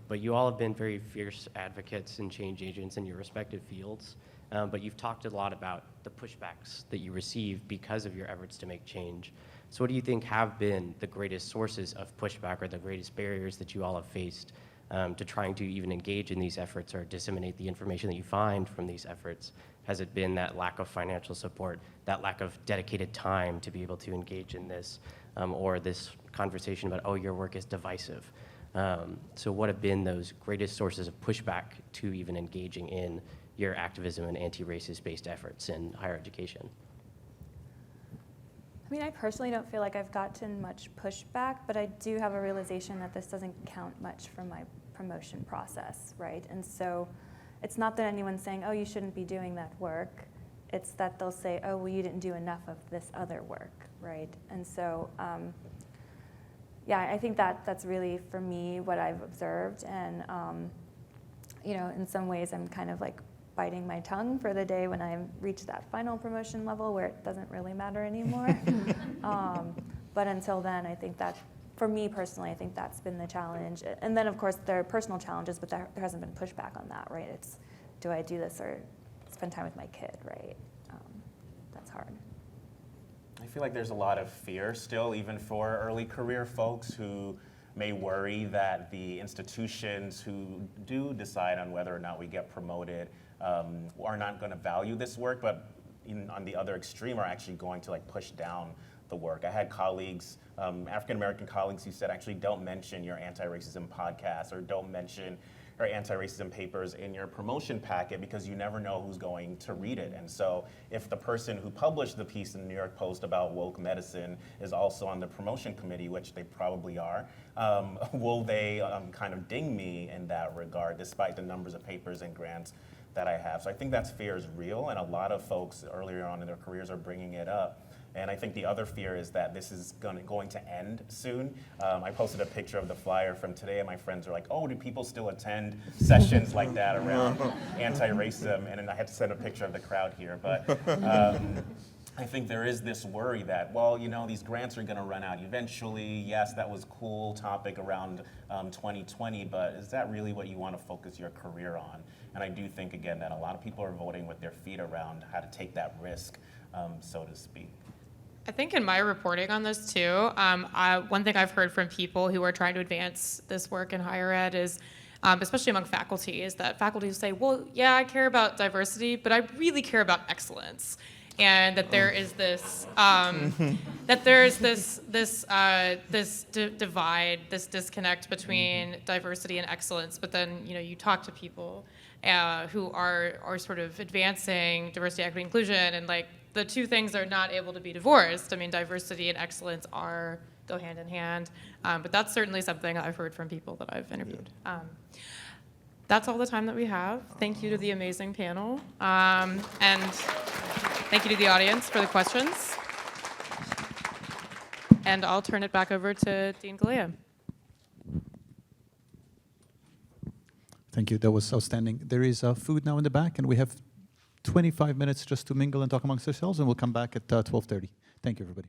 but you all have been very fierce advocates and change agents in your respective fields, but you've talked a lot about the pushbacks that you receive because of your efforts to make change. So what do you think have been the greatest sources of pushback or the greatest barriers that you all have faced to trying to even engage in these efforts or disseminate the information that you find from these efforts? Has it been that lack of financial support, that lack of dedicated time to be able to engage in this, or this conversation about, oh, your work is divisive? So what have been those greatest sources of pushback to even engaging in your activism and anti-racist based efforts in higher education? I mean, I personally don't feel like I've gotten much pushback, but I do have a realization that this doesn't count much from my promotion process, right? And so it's not that anyone's saying, oh, you shouldn't be doing that work. It's that they'll say, oh, well, you didn't do enough of this other work, right? And so, yeah, I think that's really, for me, what I've observed. And, you know, in some ways, I'm kind of like biting my tongue for the day when I reach that final promotion level where it doesn't really matter anymore. But until then, I think that, for me personally, I think that's been the challenge. And then, of course, there are personal challenges, but there hasn't been pushback on that, right? It's, do I do this or spend time with my kid, right? That's hard. I feel like there's a lot of fear still, even for early career folks who may worry that the institutions who do decide on whether or not we get promoted are not going to value this work, but on the other extreme are actually going to like push down the work. I had colleagues, African-American colleagues, who said, actually don't mention your anti-racism podcast or don't mention your anti-racism papers in your promotion packet because you never know who's going to read it. And so if the person who published the piece in the New York Post about woke medicine is also on the promotion committee, which they probably are, will they kind of ding me in that regard, despite the numbers of papers and grants that I have? So I think that fear is real, and a lot of folks earlier on in their careers are bringing it up. And I think the other fear is that this is going to end soon. I posted a picture of the flyer from today, and my friends are like, oh, do people still attend sessions like that around anti-racism? And then I had to send a picture of the crowd here. But I think there is this worry that, well, you know, these grants are going to run out eventually. Yes, that was a cool topic around 2020, but is that really what you want to focus your career on? And I do think, again, that a lot of people are voting with their feet around how to take that risk, so to speak. I think in my reporting on this too, one thing I've heard from people who are trying to advance this work in higher ed is, especially among faculty, is that faculty say, well, yeah, I care about diversity, but I really care about excellence. And that there is this, that there's this divide, this disconnect between diversity and excellence. But then, you know, you talk to people who are sort of advancing diversity, equity, inclusion, and like the two things are not able to be divorced. I mean, diversity and excellence go hand in hand. But that's certainly something I've heard from people that I've interviewed. That's all the time that we have. Thank you to the amazing panel. And thank you to the audience for the questions. And I'll turn it back over to Dean Galea. Thank you. That was outstanding. There is food now in the back, and we have 25 minutes just to mingle and talk amongst ourselves, and we'll come back at 12:30. Thank you, everybody.